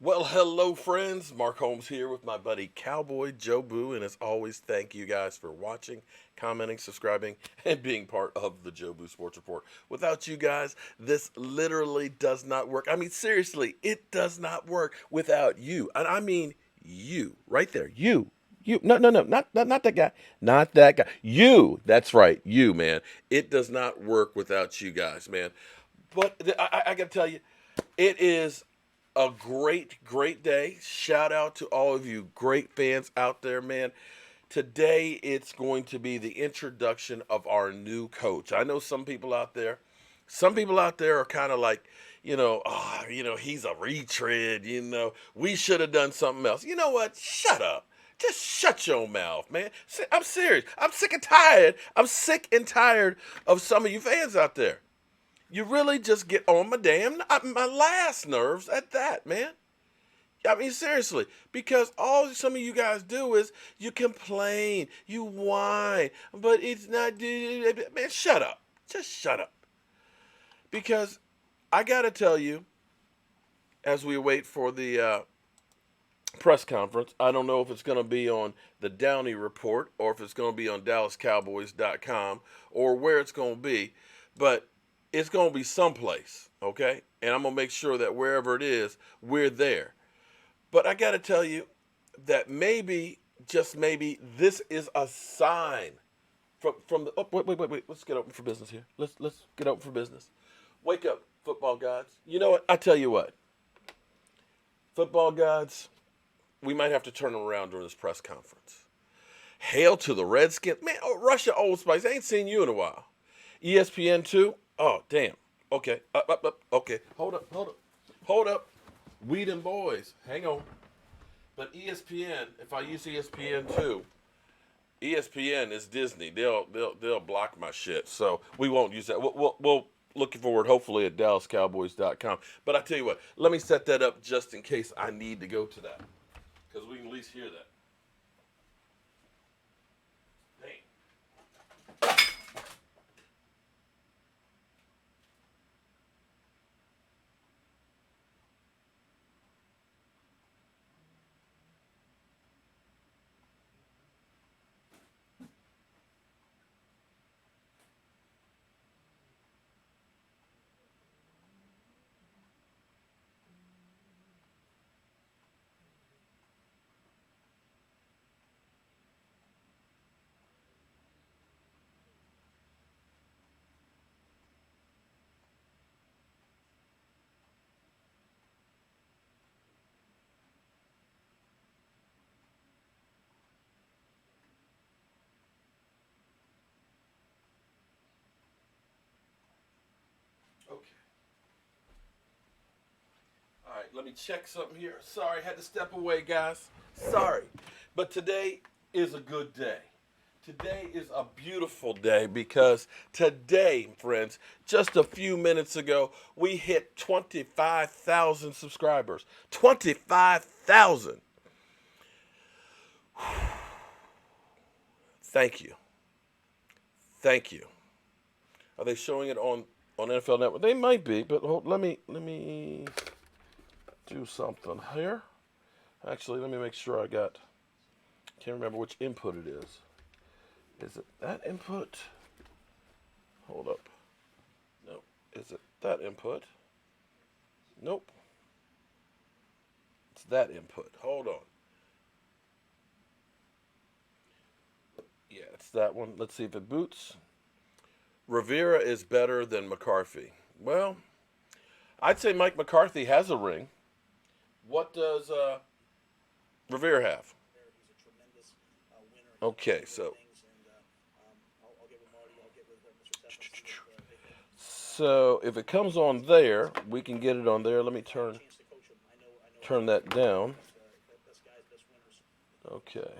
Well, hello, friends. Mark Holmes here with my buddy Cowboy Joe Boo. And as always, thank you guys for watching, commenting, subscribing, and being part of the Joe Boo Sports Report. Without you guys, this literally does not work. I mean, seriously, it does not work without you. And I mean, you, right there. You. No, no, no. Not that guy. Not that guy. You. That's right. You, man. It does not work without you guys, man. But I got to tell you, it is a great day. Shout out to all of you great fans out there, man. Today it's going to be the introduction of our new coach. I know some people out there are kind of like, he's a retread, we should have done something else. You know what? Shut up. Just shut your mouth, man. I'm serious. I'm sick and tired. I'm sick and tired of some of you fans out there. You really just get on my last nerves at that, man. I mean, seriously, because all some of you guys do is you complain, you whine, but it's not. Man, shut up. Just shut up. Because I got to tell you, as we wait for the press conference, I don't know if it's going to be on the Downey Report or if it's going to be on DallasCowboys.com or where it's going to be, but it's going to be someplace, okay? And I'm going to make sure that wherever it is, we're there. But I got to tell you that maybe, just maybe, this is a sign from the. Oh, wait. Let's get open for business here. Let's get open for business. Wake up, football gods. You know what? I tell you what, football gods. We might have to turn them around during this press conference. Hail to the Redskins, man. Oh, Russia, Old Spice. I ain't seen you in a while. ESPN two. Oh, damn. Okay. Up. Okay. Hold up. Weed and boys. Hang on. But ESPN, if I use ESPN too, ESPN is Disney. They'll block my shit. So we won't use that. We'll looking forward hopefully at DallasCowboys.com. But I tell you what, let me set that up just in case I need to go to that, because we can at least hear that. Dang. Okay. All right, let me check something here. Sorry, had to step away, guys. Sorry. But today is a good day. Today is a beautiful day because today, friends, just a few minutes ago, we hit 25,000 subscribers. 25,000. Thank you. Thank you. Are they showing it on NFL Network? They might be, but let me do something here. Actually, let me make sure I got. Can't remember which input it is. Is it that input? Hold up. Nope. Is it that input? Nope. It's that input. Hold on. Yeah, it's that one. Let's see if it boots. Rivera is better than McCarthy. Well, I'd say Mike McCarthy has a ring. What does Rivera have? Okay, so if it comes on there, we can get it on there. Let me turn that down. Okay.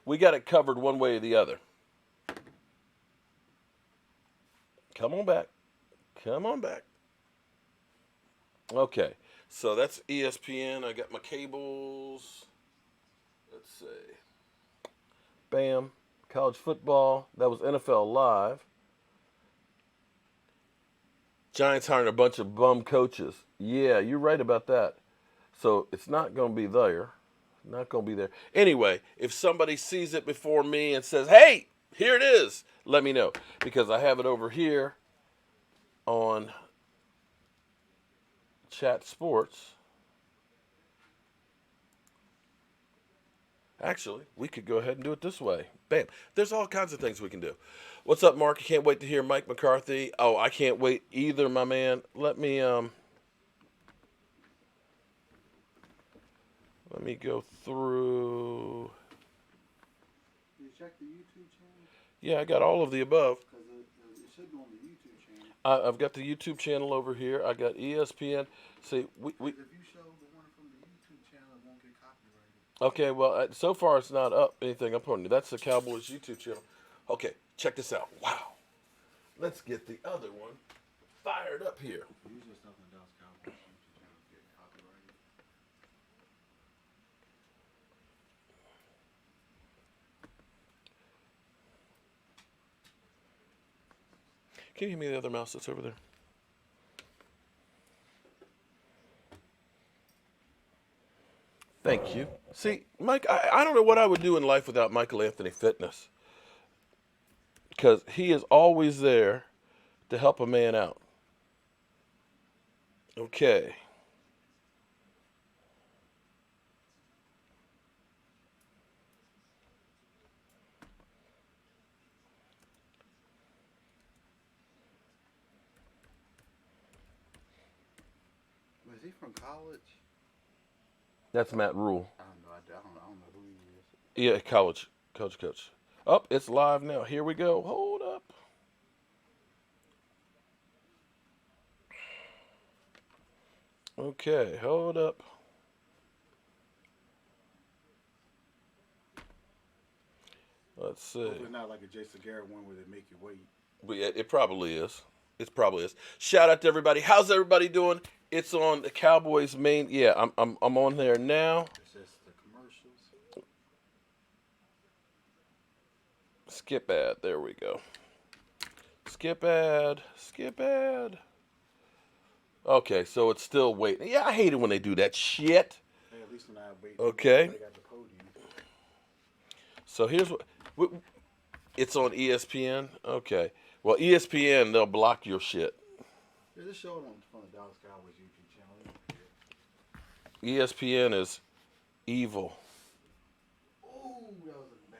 We got it covered one way or the other. Come on back. Come on back. Okay. So that's ESPN. I got my cables. Let's see. Bam. College football. That was NFL Live. Giants hiring a bunch of bum coaches. Yeah, you're right about that. So it's not going to be there. Not going to be there. Anyway, if somebody sees it before me and says, hey, here it is, let me know. Because I have it over here on Chat Sports. Actually, we could go ahead and do it this way. Bam. There's all kinds of things we can do. What's up, Mark? I can't wait to hear Mike McCarthy. Oh, I can't wait either, my man. Let me go through. Did you check the YouTube channel? Yeah, I got all of the above. Because it should be on the YouTube channel. I've got the YouTube channel over here. I got ESPN. See, we If you show the one from the YouTube channel, it won't get copyrighted. okay. Well, so far it's not up anything up on you. That's the Cowboys YouTube channel. Okay, check this out. Wow. Let's get the other one fired up here. Usually stuff on the Dallas Cowboys YouTube channel get copyrighted. Can you give me the other mouse that's over there? Thank you. See, Mike, I don't know what I would do in life without Michael Anthony Fitness. Because he is always there to help a man out. Okay. Was he from college? That's Matt Rule. I don't know who he is. Yeah, college coach. Oh, it's live now. Here we go. Hold up. Okay, hold up. Let's see. Hopefully not like a Jason Garrett one where they make you wait. But yeah, it probably is. It probably is. Shout out to everybody. How's everybody doing? It's on the Cowboys main. Yeah, I'm on there now. It's just the commercials. Skip ad. There we go. Skip ad. Skip ad. Okay, so it's still waiting. Yeah, I hate it when they do that shit. Hey, at least when I wait. Okay. They got the podium. So here's what it's on ESPN. Okay. Well, ESPN, they'll block your shit. Yeah, just show it on the Dallas Cowboys YouTube channel. ESPN is evil. Oh, that was bad.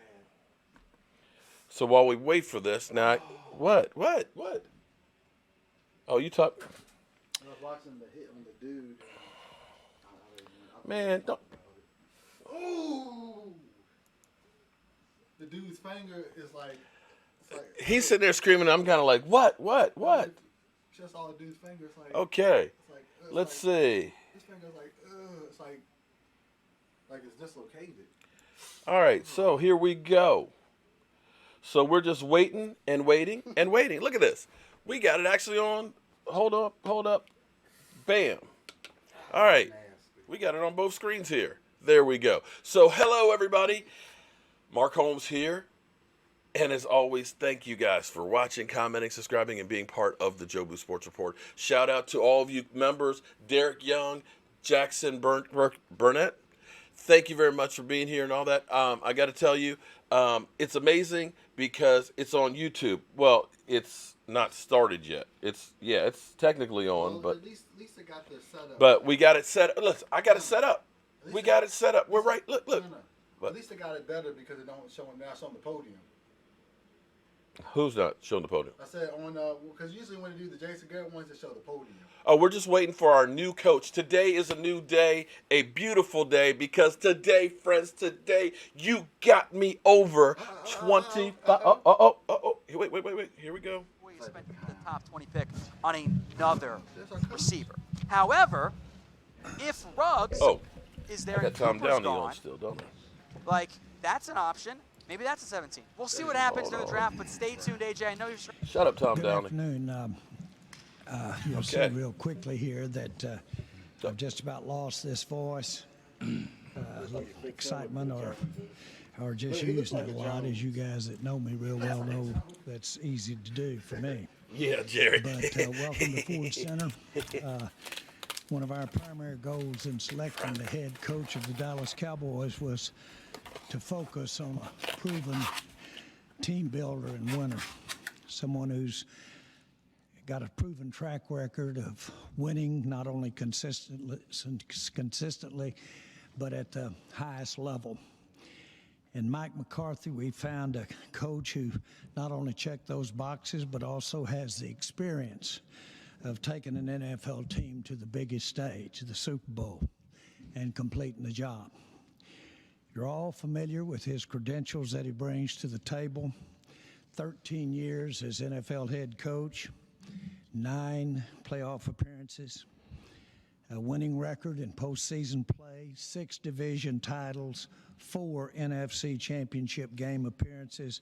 So while we wait for this, now, what? Oh, you talk. I was watching the hit on the dude. Man, don't. Oh! The dude's finger is like. He's sitting there screaming. I'm kind of like, what? Just all the dude's fingers. Like. Okay. It's Let's see. His finger's like, it's like it's dislocated. All right, so here we go. So we're just waiting and waiting and waiting. Look at this. We got it actually on. Hold up. Bam. All right. We got it on both screens here. There we go. So hello, everybody. Mark Holmes here. And as always, thank you guys for watching, commenting, subscribing, and being part of the Jobu Sports Report. Shout out to all of you members, Derek Young, Jackson Burnett. Thank you very much for being here and all that. I got to tell you, it's amazing because it's on YouTube. Well, it's not started yet. It's technically on, but at least they got this set up. But we got it set up. Listen, I got it set up. We got it set up. We're right. Look. No. At least they got it better because it don't show now. It's on the podium. Who's not showing the podium? I said on because usually when they do the Jason Garrett ones, they show the podium. Oh, we're just waiting for our new coach. Today is a new day, a beautiful day, because today, friends, you got me over 25. Wait. Here we go. You spent the top 20 pick on another receiver. However, if Ruggs is there I got and Tom Cooper's Downey gone, on still, don't I? like, that's an option. Maybe that's a 17. We'll see what happens during the draft, but stay tuned, AJ. I know you're sure. Shut up, Tom Good Downey. afternoon. You'll see real quickly here that I've just about lost this voice. Excitement or just using it a lot, as you guys that know me real well know that's easy to do for me. Yeah, Jerry. But welcome to Ford Center. One of our primary goals in selecting the head coach of the Dallas Cowboys was to focus on a proven team builder and winner, someone who's got a proven track record of winning not only consistently, but at the highest level. In Mike McCarthy, we found a coach who not only checked those boxes, but also has the experience of taking an NFL team to the biggest stage, the Super Bowl, and completing the job. You're all familiar with his credentials that he brings to the table. 13 years as NFL head coach, 9 playoff appearances, a winning record in postseason play, 6 division titles, 4 NFC championship game appearances,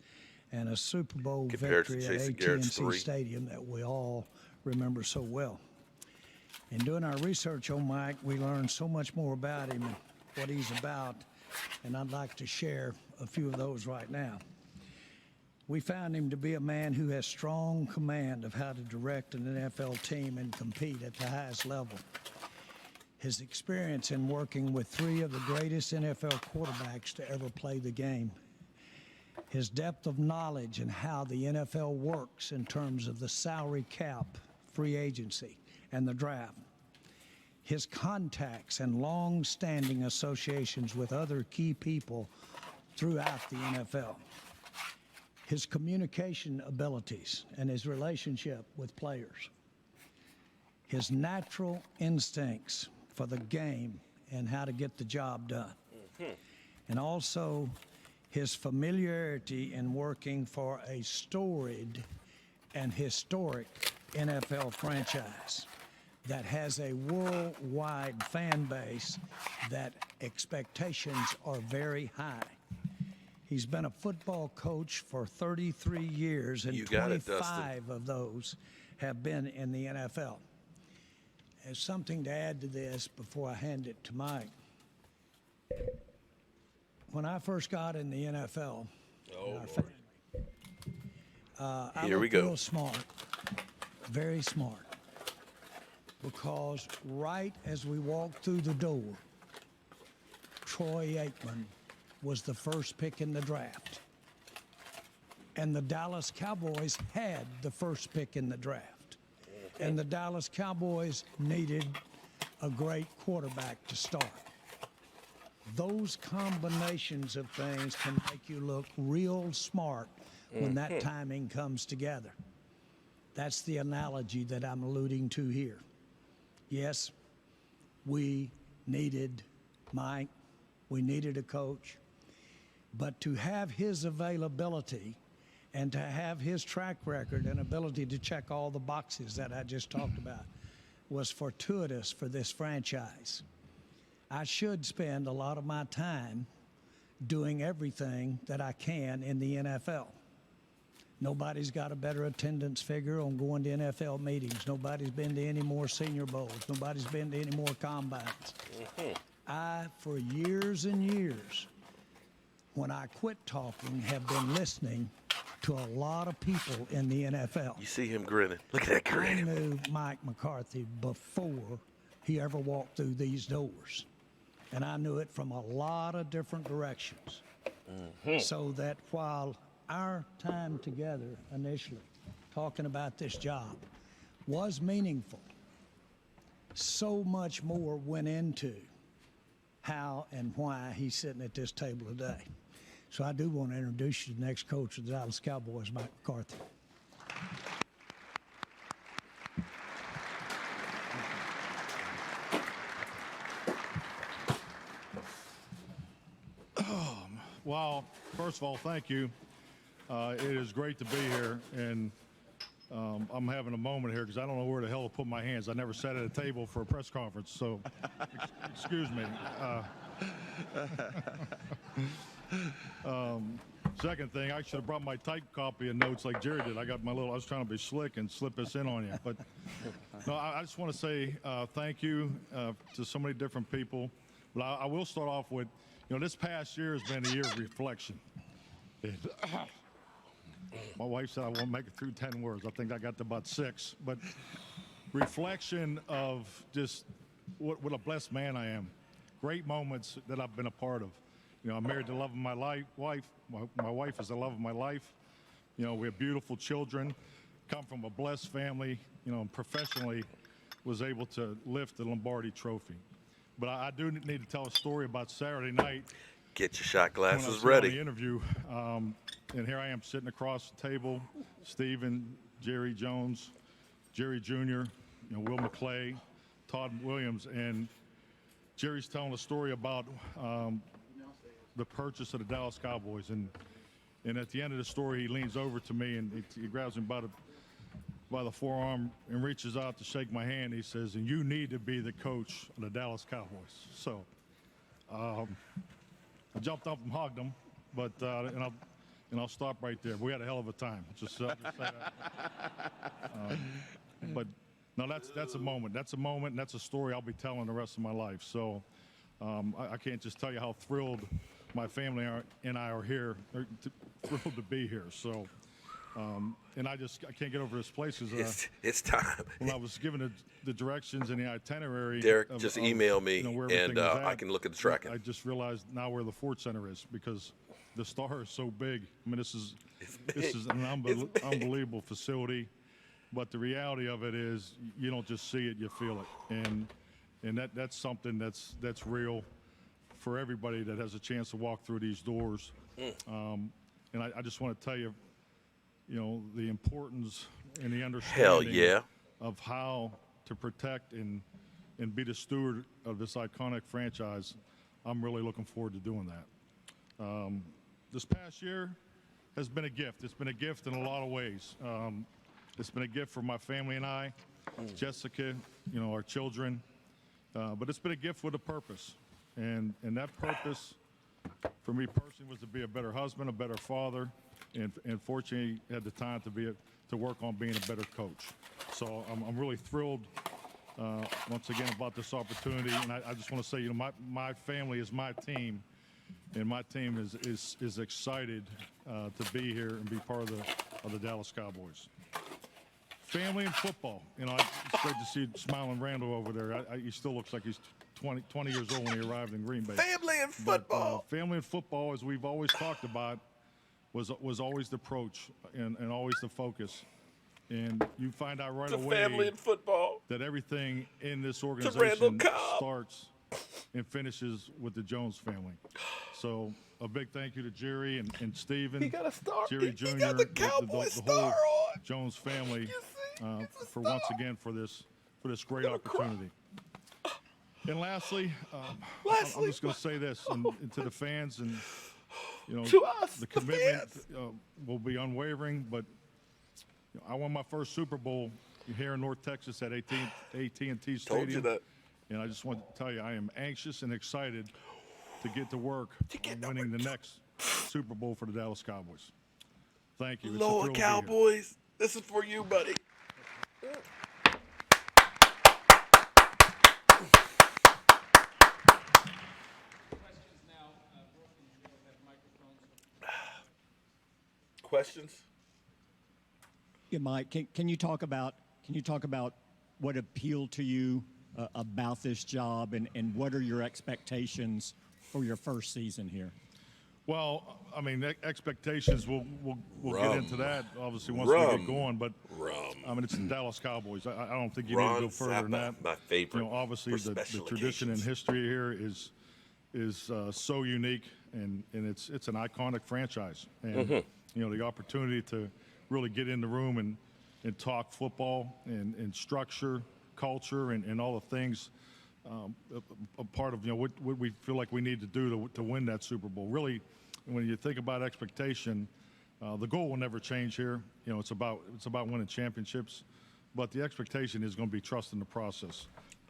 and a Super Bowl victory at AT&T Stadium that we all remember so well. In doing our research on Mike, we learned so much more about him and what he's about, and I'd like to share a few of those right now. We found him to be a man who has strong command of how to direct an NFL team and compete at the highest level. His experience in working with 3 of the greatest NFL quarterbacks to ever play the game. His depth of knowledge and how the NFL works in terms of the salary cap, free agency, and the draft. His contacts and long-standing associations with other key people throughout the NFL. His communication abilities and his relationship with players. His natural instincts for the game and how to get the job done. And also his familiarity in working for a storied and historic NFL franchise that has a worldwide fan base that expectations are very high. He's been a football coach for 33 years, and 25 of those have been in the NFL. As something to add to this before I hand it to Mike, when I first got in the NFL, I looked real smart, very smart, because right as we walked through the door, Troy Aikman was the first pick in the draft. And the Dallas Cowboys had the first pick in the draft. And the Dallas Cowboys needed a great quarterback to start. Those combinations of things can make you look real smart when that timing comes together. That's the analogy that I'm alluding to here. Yes, we needed Mike, we needed a coach, but to have his availability and to have his track record and ability to check all the boxes that I just talked about was fortuitous for this franchise. I should spend a lot of my time doing everything that I can in the NFL. Nobody's got a better attendance figure on going to NFL meetings. Nobody's been to any more Senior Bowls. Nobody's been to any more combines. I, for years and years, when I quit talking, have been listening to a lot of people in the NFL. You see him grinning. Look at that grin. I knew Mike McCarthy before he ever walked through these doors. And I knew it from a lot of different directions. So that while our time together initially, talking about this job, was meaningful, so much more went into how and why he's sitting at this table today. So I do want to introduce you to the next coach of the Dallas Cowboys, Mike McCarthy. Well, first of all, thank you. It is great to be here, and I'm having a moment here because I don't know where the hell to put my hands. I never sat at a table for a press conference, so excuse me. Second thing, I should have brought my typed copy of notes like Jerry did. I was trying to be slick and slip this in on you. But no, I just want to say thank you to so many different people. But I will start off with, this past year has been a year of reflection. My wife said I won't make it through 10 words. I think I got to about 6. But reflection of just what a blessed man I am. Great moments that I've been a part of. You know, I'm married to the love of my wife. My wife is the love of my life. You know, we have beautiful children, come from a blessed family, you know, and professionally was able to lift the Lombardi trophy. But I do need to tell a story about Saturday night. Get your shot When I glasses was doing the ready. interview, and here I am sitting across the table, Stephen, Jerry Jones, Jerry Jr., you know, Will McClay, Todd Williams, and Jerry's telling a story about the purchase of the Dallas Cowboys. And at the end of the story, he leans over to me and he grabs me by the forearm and reaches out to shake my hand. He says, "And you need to be the coach of the Dallas Cowboys." So I jumped up and hugged him, but and I'll stop right there. We had a hell of a time. Just say that. But no, that's a moment. That's a moment, and that's a story I'll be telling the rest of my life. So I can't just tell you how thrilled my family and I are here, thrilled to be here. So, and I can't get over this place. It's time. When I was given the directions and the itinerary, Derek, just email me, you know, where and everything was at, I can look at the tracking. I just realized now where the Ford Center is, because the Star is so big. I mean, this is an unbelievable facility. But the reality of it is, you don't just see it, you feel it, and that's something that's real for everybody that has a chance to walk through these doors. And I just want to tell you, you know, the importance and the understanding of how to protect and be the steward of this iconic franchise. I'm really looking forward to doing that. This past year has been a gift. It's been a gift in a lot of ways. It's been a gift for my family and I, Jessica, you know, our children. But it's been a gift with a purpose. And that purpose for me personally was to be a better husband, a better father, and fortunately had the time to work on being a better coach. So I'm really thrilled once again about this opportunity. And I just want to say, you know, my family is my team, and my team is excited to be here and be part of the Dallas Cowboys. Family and football. You know, it's great to see smiling Randall over there. He still looks like he's 20 years old when he arrived in Green Bay. Family and football. But, family and football, as we've always talked about, was always the approach and always the focus. And you find out right away family and football. that everything in this organization starts and finishes with the Jones family. So a big thank you to Jerry and Stephen, He got a star. Jerry Jr., He got the Cowboy the star whole on. Jones family for star. once again for this great opportunity. And lastly, I'm just going to say this and to the fans, and you know, To us, the the commitment fans. will be unwavering. But you know, I won my first Super Bowl here in North Texas at AT&T Stadium. Told you that. And I just want to tell you, I am anxious and excited to get to work on winning number the next Super Bowl for the Dallas Cowboys. Thank you. It's a Lord thrill to be here. Cowboys, this is for you, buddy. Questions? Yeah, Mike, can you talk about what appealed to you about this job, and what are your expectations for your first season here? Well, I mean, expectations, we'll get into that, obviously, once we get going. But, I mean, it's the Dallas Cowboys. I don't think you need to go further than that. My favorite. You know, obviously, for the special tradition and occasions. history here is so unique, and it's an iconic franchise. And, you know, the opportunity to really get in the room and talk football and structure, culture, and all the things a part of, you know, what we feel like we need to do to win that Super Bowl. Really, when you think about expectation, the goal will never change here. You know, it's about winning championships, but the expectation is going to be trust in the process.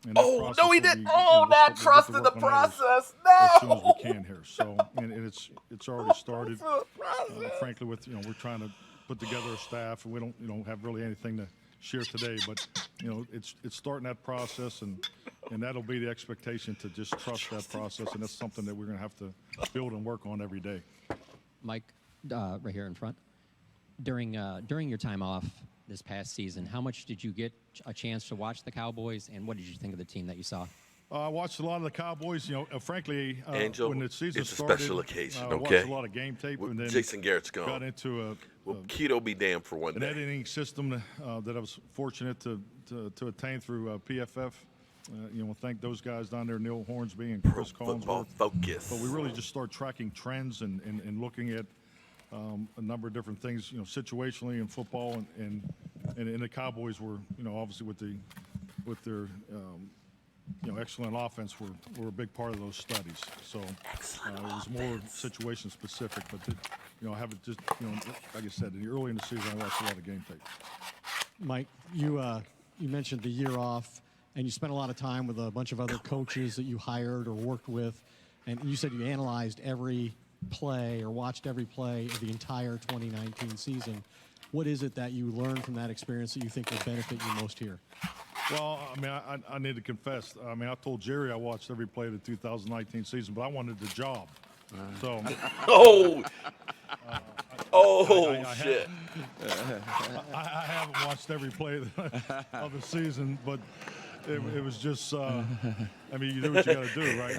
And that process no, he will didn't. be, Oh, we'll not get to trust in the work on that process. as soon as No. we can here. So, and it's already started. Process. Frankly, with, you know, we're trying to put together a staff, and we don't have really anything to share today, but you know, it's starting that process, and that'll be the expectation, to just trust that process, and that's something that we're going to have to build and work on every day. Mike, right here in front. During your time off this past season, how much did you get a chance to watch the Cowboys, and what did you think of the team that you saw? I watched a lot of the Cowboys. You know, frankly, Angel, when the season it's a started, special occasion, I okay? watched a lot of game tape, and then Jason Garrett's gone. got into Well, keto be damned for one an day. editing system that I was fortunate to attain through PFF. You know, thank those guys down there, Neil Hornsby and Chris Football Collinsworth. Focus. But we really just start tracking trends and looking at a number of different things, you know, situationally in football, and the Cowboys were, you know, obviously with their you know, excellent offense were a big part of those studies. So it was more situation specific, but you know, have it just, you know, like I said, early in the season, I watched a lot of game tape. Mike, you mentioned the year off, and you spent a lot of time with a bunch of other coaches that you hired or worked with, and you said you analyzed every play or watched every play of the entire 2019 season. What is it that you learned from that experience that you think will benefit you most here? Well, I mean, I need to confess. I mean, I told Jerry I watched every play of the 2019 season, but I wanted the job. So. Shit. I haven't watched every play of the season, but it was just, I mean, you do what you got to do, right?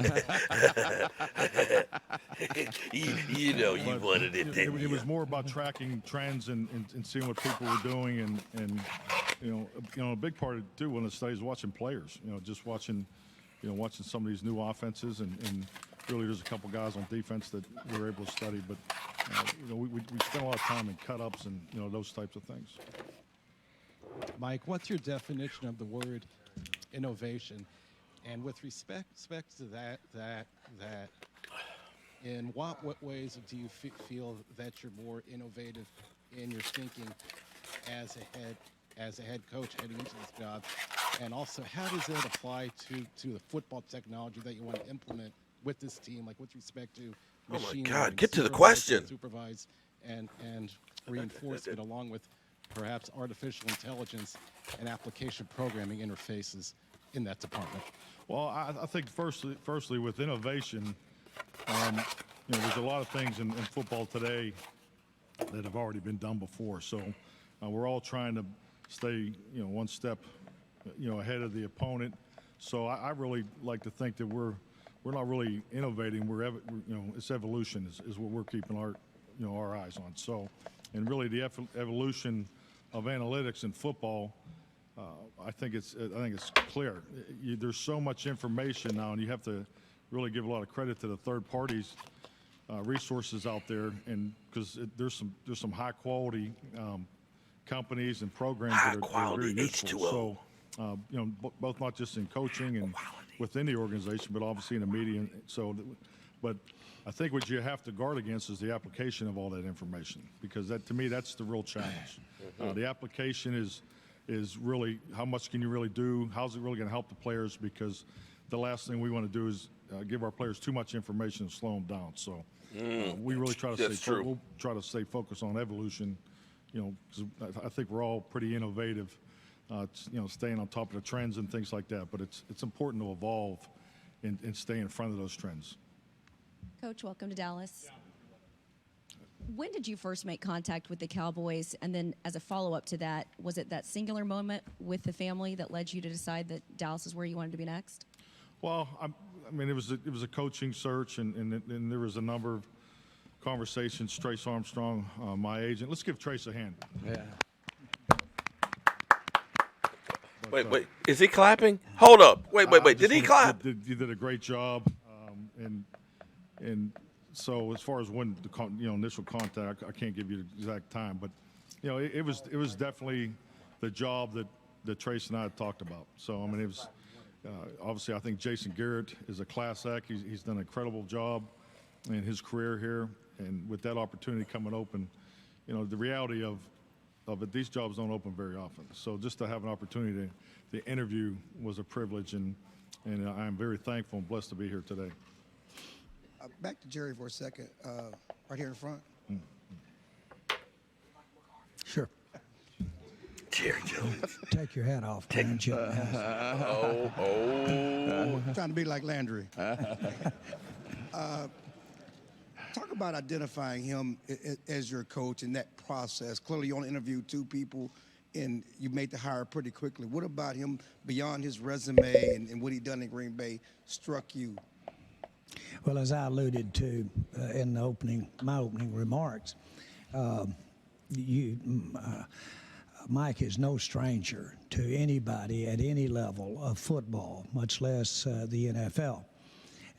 you know, you wanted it, didn't It you? was more about tracking trends and seeing what people were doing, and you know, a big part of too one of the studies is watching players. You know, just watching some of these new offenses, and really there's a couple guys on defense that we were able to study, but you know, we spent a lot of time in cut-ups and, you know, those types of things. Mike, what's your definition of the word innovation? And with respect to that, in what ways do you feel that you're more innovative in your thinking as a head coach heading into this job? And also, how does that apply to the football technology that you want to implement with this team, like with respect to machine God, learning, get to the question. supervise and reinforcement, along with perhaps artificial intelligence and application programming interfaces in that department? Well, I think firstly with innovation, you know, there's a lot of things in football today that have already been done before. So we're all trying to stay, you know, one step, you know, ahead of the opponent. So I really like to think that we're not really innovating. You know, it's evolution is what we're keeping our eyes on. So, and really the evolution of analytics in football, I think it's clear. There's so much information now, and you have to really give a lot of credit to the third parties resources out there, and because there's some high quality companies and programs that are very useful. So, you know, both not just in coaching and within the organization, but obviously in the media. So, but I think what you have to guard against is the application of all that information, because that, to me, that's the real challenge. The application is really how much can you really do? How's it really going to help the players? Because the last thing we want to do is give our players too much information and slow them down. So we really try to we'll try to stay focused on evolution. You know, 'cause I think we're all pretty innovative. You know, staying on top of the trends and things like that. But it's important to evolve and stay in front of those trends. Coach, welcome to Dallas. When did you first make contact with the Cowboys? And then as a follow-up to that, was it that singular moment with the family that led you to decide that Dallas is where you wanted to be next? Well, I mean, it was a coaching search, and there was a number of conversations. Trace Armstrong, my agent. Let's give Trace a hand. Yeah. Wait. Is he clapping? Hold up. Wait. Did he clap? You did a great job, and so as far as when the initial contact, I can't give you the exact time, but you know, it was definitely the job that Trace and I had talked about. So I mean, it was obviously I think Jason Garrett is a class act. He's done an incredible job in his career here, and with that opportunity coming open, you know, the reality of it, these jobs don't open very often. So just to have an opportunity to interview was a privilege, and I'm very thankful and blessed to be here today. Back to Jerry for a second, right here in front. Sure. Jerry Jones. Take your hat off, man. Trying to be like Landry. Talk about identifying him as your coach in that process. Clearly, you only interviewed two people and you made the hire pretty quickly. What about him beyond his resume and what he done in Green Bay struck you? Well, as I alluded to in my opening remarks, Mike is no stranger to anybody at any level of football, much less the NFL.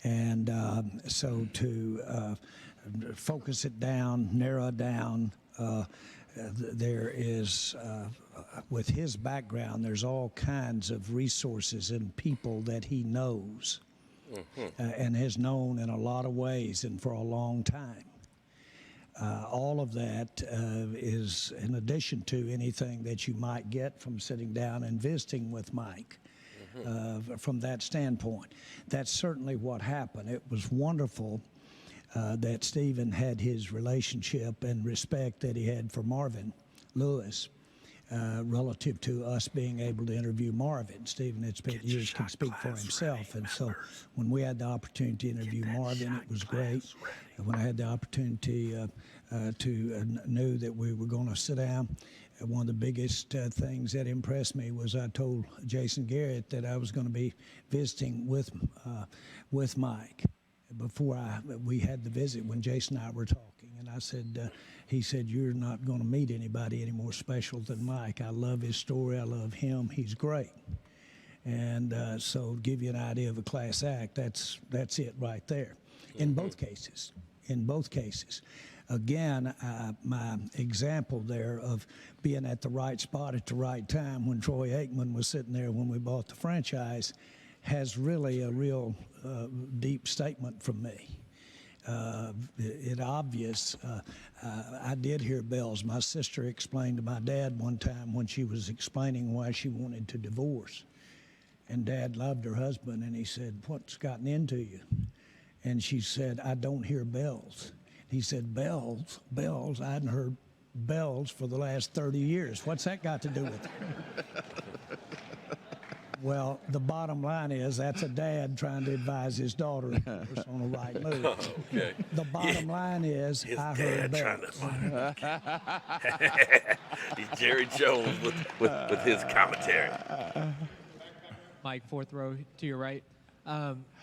And so to focus it down, narrow it down, there is, with his background, there's all kinds of resources and people that he knows and has known in a lot of ways and for a long time. All of that is in addition to anything that you might get from sitting down and visiting with Mike. From that standpoint, that's certainly what happened. It was wonderful that Stephen had his relationship and respect that he had for Marvin Lewis relative to us being able to interview Marvin. Stephen had spent years, can speak for himself, and so when we had the opportunity to interview Marvin, it was great. And when I had the opportunity knew that we were going to sit down, one of the biggest things that impressed me was I told Jason Garrett that I was going to be visiting with Mike before we had the visit when Jason and I were talking. And I said, he said, "You're not going to meet anybody any more special than Mike. I love his story. I love him. He's great." And so to give you an idea of a class act, that's it right there. In both cases. Again, my example there of being at the right spot at the right time when Troy Aikman was sitting there when we bought the franchise has really a real deep statement from me. It obvious, I did hear bells. My sister explained to my dad one time when she was explaining why she wanted to divorce. And Dad loved her husband, and he said, "What's gotten into you?" And she said, "I don't hear bells." He said, bells? I hadn't heard bells for the last 30 years. What's that got to do with it? Well, the bottom line is that's a dad trying to advise his daughter on the right move. Okay. The bottom line is His I dad heard bells. He's Jerry Jones with his commentary. Mike, fourth row to your right.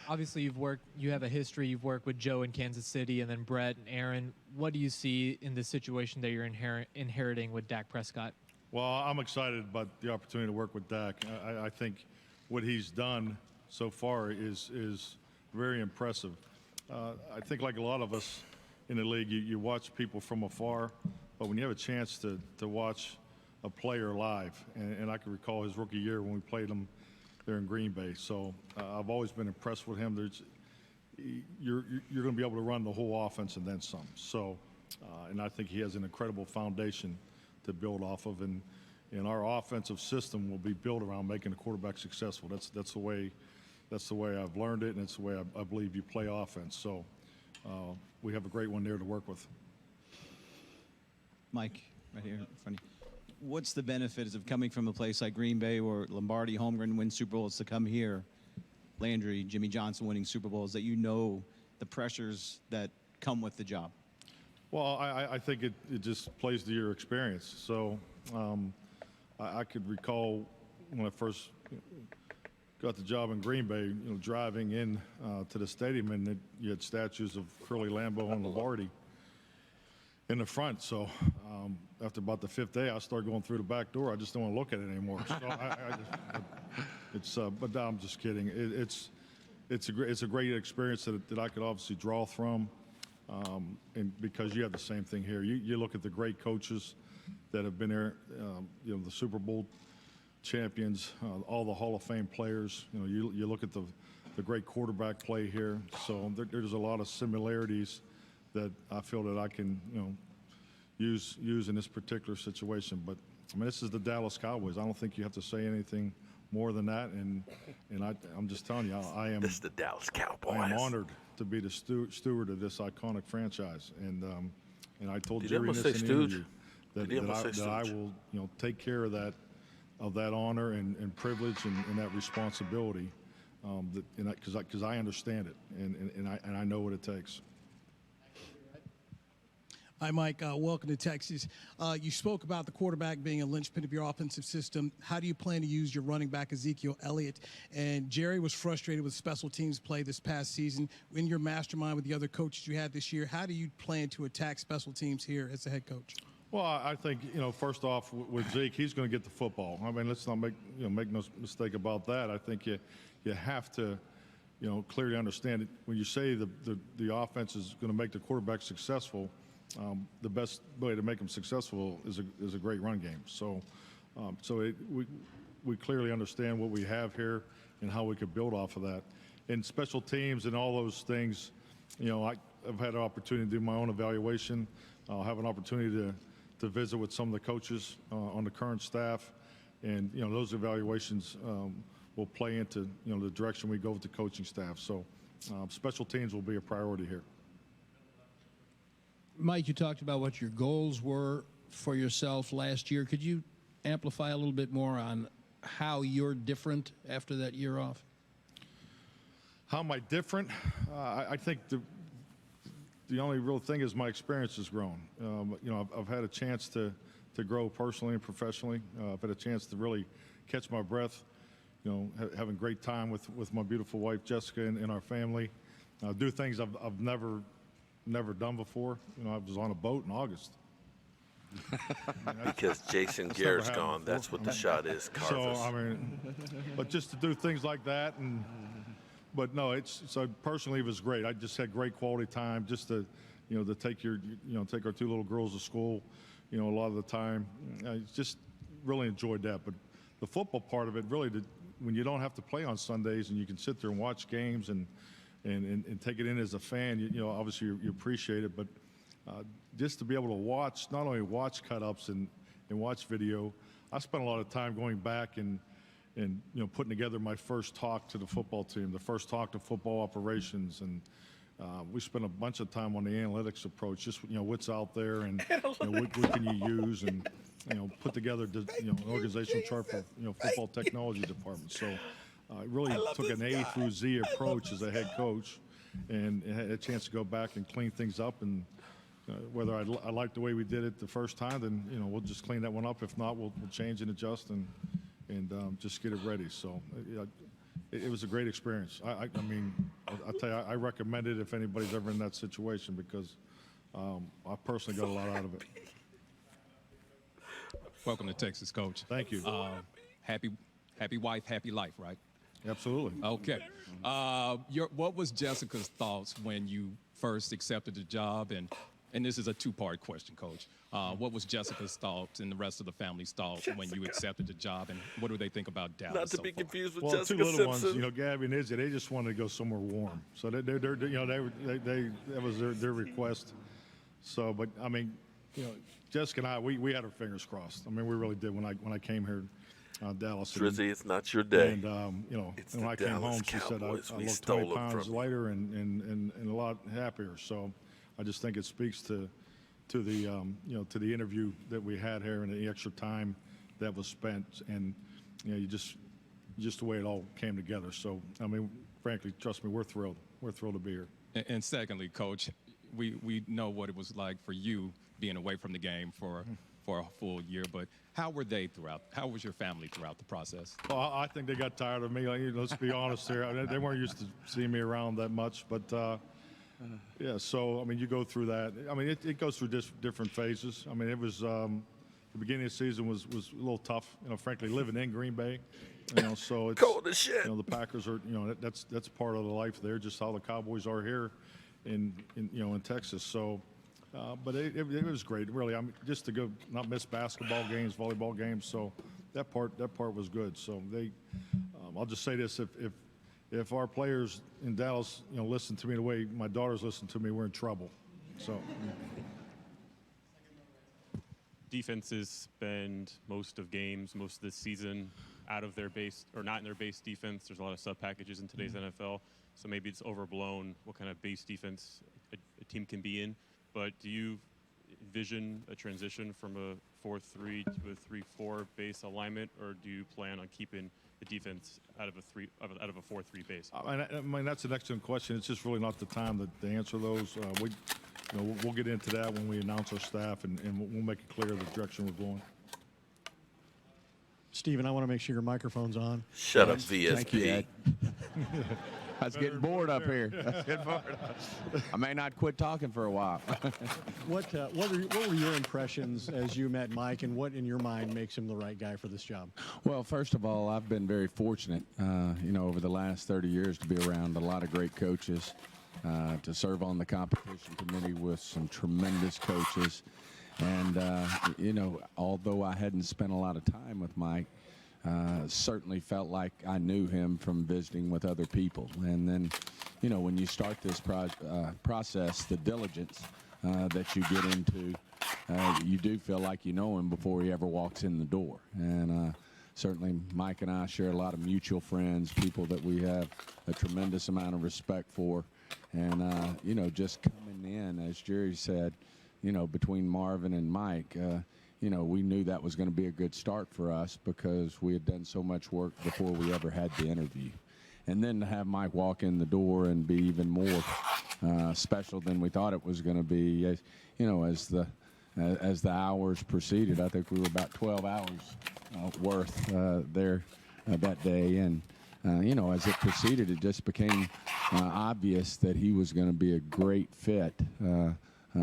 Obviously, you have a history. You've worked with Joe in Kansas City and then Brett and Aaron. What do you see in the situation that you're inheriting with Dak Prescott? Well, I'm excited about the opportunity to work with Dak. I think what he's done so far is very impressive. I think like a lot of us in the league, you watch people from afar, but when you have a chance to watch a player live, and I can recall his rookie year when we played him there in Green Bay. So I've always been impressed with him. You're going to be able to run the whole offense and then some. So, and I think he has an incredible foundation to build off of, and our offensive system will be built around making the quarterback successful. That's the way I've learned it, and it's the way I believe you play offense. So we have a great one there to work with. Mike, right here in front of you. What's the benefits of coming from a place like Green Bay or Lombardi, Holmgren win Super Bowls to come here, Landry, Jimmy Johnson winning Super Bowls, that you know the pressures that come with the job? Well, I think it just plays to your experience. So I could recall when I first got the job in Green Bay, driving in to the stadium, and you had statues of Curly Lambeau and Lombardi in the front. So after about the fifth day, I started going through the back door. I just don't want to look at it anymore. So but I'm just kidding. It's a great experience that I could obviously draw from, and because you have the same thing here. You look at the great coaches that have been there, the Super Bowl champions, all the Hall of Fame players. You look at the great quarterback play here. So there's a lot of similarities that I feel that I can, use in this particular situation. But I mean, this is the Dallas Cowboys. I don't think you have to say anything more than that. And I'm just telling you, This is the Dallas Cowboys. I am honored to be the steward of this iconic franchise. And I told Jerry in this interview that I will, take care of that honor and privilege and that responsibility, because I understand it and I know what it takes. Hi, Mike. Welcome to Texas. You spoke about the quarterback being a linchpin of your offensive system. How do you plan to use your running back, Ezekiel Elliott? And Jerry was frustrated with special teams play this past season. In your mastermind with the other coaches you had this year, how do you plan to attack special teams here as the head coach? Well, I think, first off with Zeke, he's going to get the football. I mean, let's not make no mistake about that. I think you have to, clearly understand it. When you say the offense is going to make the quarterback successful, the best way to make him successful is a great run game. So, we clearly understand what we have here and how we could build off of that. And special teams and all those things, I've had an opportunity to do my own evaluation. I'll have an opportunity to visit with some of the coaches on the current staff, and those evaluations will play into the direction we go with the coaching staff. So, special teams will be a priority here. Mike, you talked about what your goals were for yourself last year. Could you amplify a little bit more on how you're different after that year off? How am I different? I think the only real thing is my experience has grown. I've had a chance to grow personally and professionally. I've had a chance to really catch my breath, having great time with my beautiful wife, Jessica, and our family. Do things I've never done before. I was on a boat in August. Because Jason Garrett's gone, that's what the shot is, Carvis. So, but just to do things like that, but no, so personally it was great. I just had great quality time just to, to take take our two little girls to school, a lot of the time. I just really enjoyed that. But the football part of it, really, when you don't have to play on Sundays and you can sit there and watch games and take it in as a fan, obviously you appreciate it, but just to be able to watch, not only watch cut-ups and watch video, I spent a lot of time going back and putting together my first talk to the football team, the first talk to football operations, and we spent a bunch of time on the analytics approach, just what's out there and what can you use, and put together an organizational chart for football technology department. So I really took an A through Z approach as a head coach, and had a chance to go back and clean things up. And whether I like the way we did it the first time, then we'll just clean that one up. If not, we'll change and adjust and just get it ready. So it was a great experience. I mean, I'll tell you, I recommend it if anybody's ever in that situation, because I personally got a lot out of it. Welcome to Texas, Coach. Thank you. Happy wife, happy life, right? Absolutely. Okay. What was Jessica's thoughts when you first accepted the job? And this is a two-part question, Coach. What was Jessica's thoughts and the rest of the family's thoughts when you accepted the job, and what do they think about Dallas? Not to so be far? confused with Well, Jessica two little Simpson. ones, Gabby and Izzy, they just wanted to go somewhere warm. So that was their request. So, but I mean, Jessica and I, we had our fingers crossed. I mean, we really did when I came here. Dallas. Drizzy, it's not your day. And it's when I came home, she said I we looked stole 20 pounds from lighter and a lot happier. So I just think it speaks to the to the interview that we had here and the extra time that was spent, and you just the way it all came together. So I mean, frankly, trust me, we're thrilled. We're thrilled to be here. And secondly, Coach, we know what it was like for you being away from the game for a full year, but how were they how was your family throughout the process? Well, I think they got tired of me. Let's be honest here. They weren't used to seeing me around that much, but yeah, so, I mean, you go through that. I mean, it goes through different phases. I mean, it was, the beginning of the season was a little tough, frankly, living in Green Bay, so it's cold as shit. The Packers are, that's part of the life there, just how the Cowboys are here in Texas. So, but it was great, really. I mean, just to go, not miss basketball games, volleyball games. So that part was good. So I'll just say this: if our players in Dallas, listen to me the way my daughters listen to me, we're in trouble. So. Defenses spend most of games, most of the season out of their base, or not in their base defense. There's a lot of sub packages in today's NFL, so maybe it's overblown what kind of base defense a team can be in. But do you envision a transition from a 4-3 to a 3-4 base alignment, or do you plan on keeping the defense out of a 4-3 base? I mean, that's an excellent question. It's just really not the time to answer those. we'll get into that when we announce our staff, and we'll make it clear the direction we're going. Steven, I want to make sure your microphone's on. Shut up, VSP. Thank you, Ed. I was getting bored up here. I may not quit talking for a while. What were your impressions as you met Mike, and what in your mind makes him the right guy for this job? Well, first of all, I've been very fortunate, over the last 30 years to be around a lot of great coaches, to serve on the competition committee with some tremendous coaches. And, although I hadn't spent a lot of time with Mike, certainly felt like I knew him from visiting with other people. And then, when you start this process, the diligence that you get into, you do feel like you know him before he ever walks in the door. And certainly Mike and I share a lot of mutual friends, people that we have a tremendous amount of respect for. And, just coming in, as Jerry said, between Marvin and Mike, we knew that was going to be a good start for us because we had done so much work before we ever had the interview. And then to have Mike walk in the door and be even more special than we thought it was going to be, as the hours proceeded. I think we were about 12 hours worth there that day. And, as it proceeded, it just became obvious that he was going to be a great fit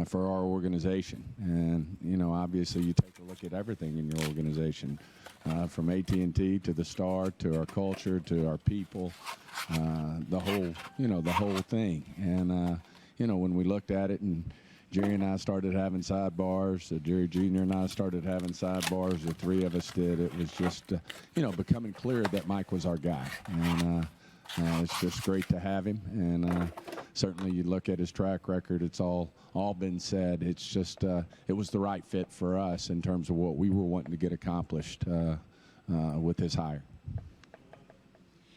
for our organization. And, obviously you take a look at everything in your organization, from AT&T to the Star to our culture to our people, the whole thing. And, when we looked at it and Jerry and I started having sidebars, Jerry Jr. and I started having sidebars, the three of us did, it was just, becoming clear that Mike was our guy. And, it's just great to have him, and certainly you look at his track record, it's all been said. It's just it was the right fit for us in terms of what we were wanting to get accomplished with his hire.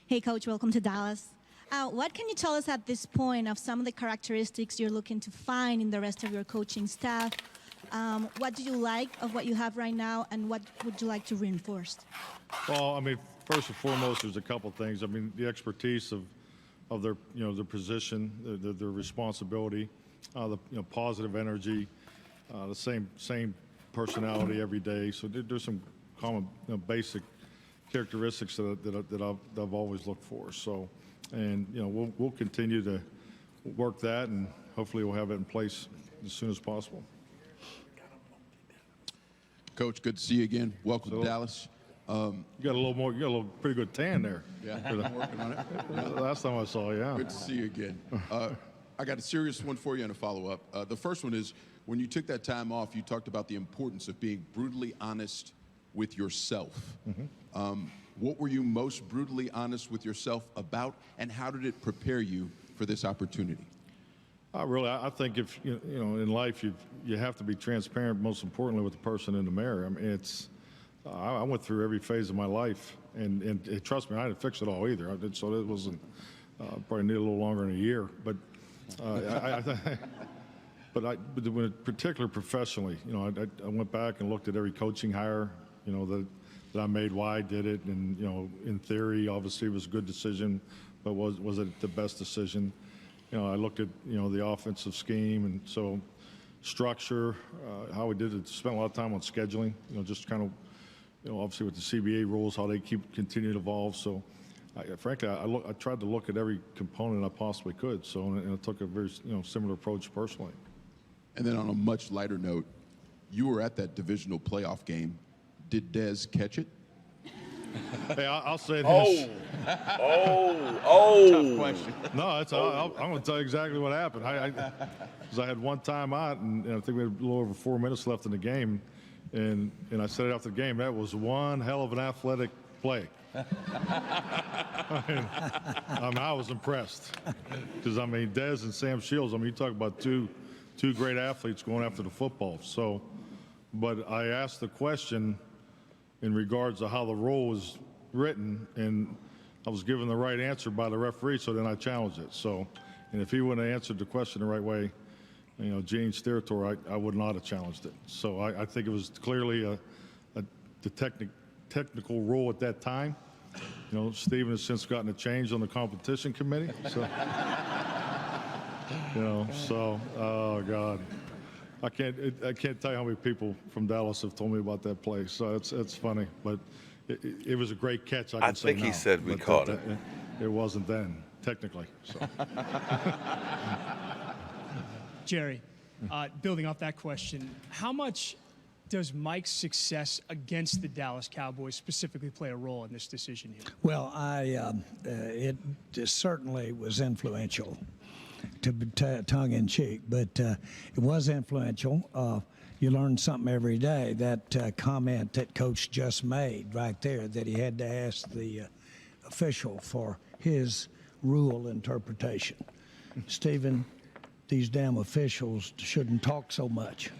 Hey, Coach, welcome to Dallas. What can you tell us at this point of some of the characteristics you're looking to find in the rest of your coaching staff? What do you like of what you have right now, and what would you like to reinforce? Well, first and foremost, there's a couple things. The expertise of their, their position, their responsibility, the positive energy, the same personality every day. So there's some common basic characteristics that I've always looked for. So, and we'll continue to work that, and hopefully we'll have it in place as soon as possible. Coach, good to see you again. Welcome to Dallas. You got a pretty good tan there. Yeah, I'm working on it. Yeah. Last time I saw you. Yeah. Good to see you again. I got a serious one for you and a follow-up. The first one is, when you took that time off, you talked about the importance of being brutally honest with yourself. Mm-hmm. What were you most brutally honest with yourself about, and how did it prepare you for this opportunity? I think if in life you have to be transparent. Most importantly, with the person in the mirror. I went through every phase of my life, and trust me, I didn't fix it all either. So it wasn't probably need a little longer than a year. But but particularly professionally, I went back and looked at every coaching hire, that I made, why I did it, and in theory, obviously it was a good decision, but was it the best decision? I looked at the offensive scheme, and so structure, how we did it. Spent a lot of time on scheduling, just kind of. Obviously with the CBA rules, how they continue to evolve. So, frankly, I tried to look at every component I possibly could. So, and I took a very similar approach personally. And then on a much lighter note, you were at that divisional playoff game. Did Dez catch it? Hey, I'll say this. Tough question. No, I'm going to tell you exactly what happened. Because I had one timeout, and I think we had a little over 4 minutes left in the game. And I said it after the game, that was one hell of an athletic play. I was impressed. Because, Dez and Sam Shields, you talk about two great athletes going after the football. So, but I asked the question in regards to how the rule was written, and I was given the right answer by the referee, so then I challenged it. So, and if he wouldn't have answered the question the right way, Gene's territory, I would not have challenged it. So I think it was clearly the technical rule at that time. Stephen has since gotten a change on the competition committee. So, You know, so oh God, I can't tell you how many people from Dallas have told me about that play. So it's funny, but it was a great catch. I think he said we caught it. It wasn't then, technically. So. Jerry, building off that question, how much does Mike's success against the Dallas Cowboys specifically play a role in this decision here? Well, it certainly was influential, to be tongue-in-cheek, but it was influential. You learn something every day. That comment that Coach just made right there, that he had to ask the official for his rule interpretation. Stephen, these damn officials shouldn't talk so much.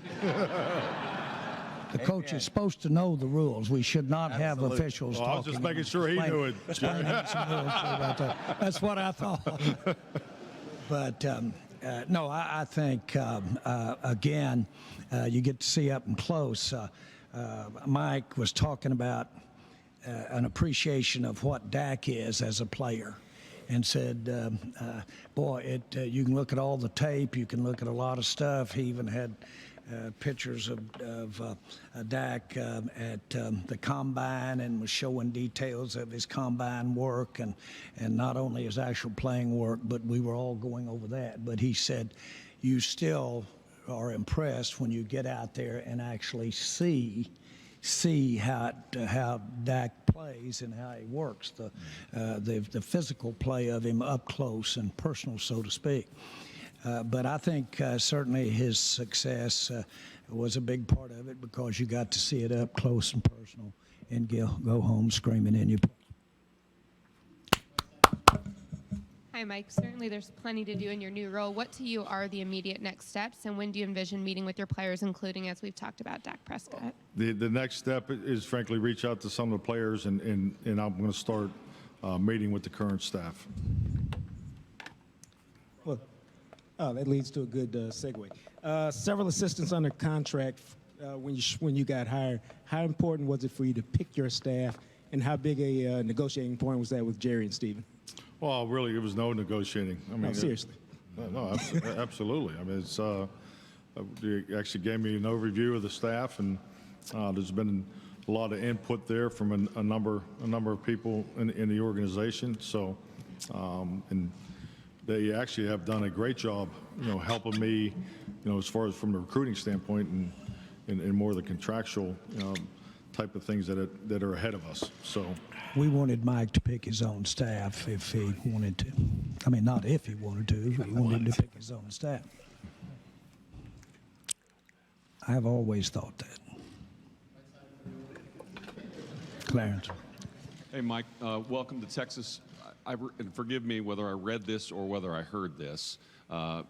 The coach is supposed to know the rules. We should not have officials talking. I was just making sure he knew it. That's what I thought. But no, I think, again, you get to see up and close. Mike was talking about an appreciation of what Dak is as a player, and said, boy, you can look at all the tape, you can look at a lot of stuff. He even had pictures of Dak at the combine, and was showing details of his combine work, and not only his actual playing work, but we were all going over that. But he said, you still are impressed when you get out there and actually see how Dak plays and how he works, the physical play of him up close and personal, so to speak. But I think certainly his success was a big part of it, because you got to see it up close and personal and go home screaming in your play. Hi, Mike. Certainly there's plenty to do in your new role. What to you are the immediate next steps, and when do you envision meeting with your players, including, as we've talked about, Dak Prescott? The next step is, frankly, reach out to some of the players, and I'm going to start meeting with the current staff. Well, that leads to a good segue. Several assistants under contract when you got hired. How important was it for you to pick your staff, and how big a negotiating point was that with Jerry and Stephen? Well, really, it was no negotiating. I mean, no, seriously. No, absolutely. I mean, it's they actually gave me an overview of the staff, and there's been a lot of input there from a number of people in the organization. So, and they actually have done a great job, helping me, as far as from the recruiting standpoint and more of the contractual type of things that are ahead of us. So. We wanted Mike to pick his own staff if he wanted to. I mean, not if he wanted to. We wanted him to pick his own staff. I've always thought that. Clarence. Hey, Mike. Welcome to Texas. And forgive me whether I read this or whether I heard this.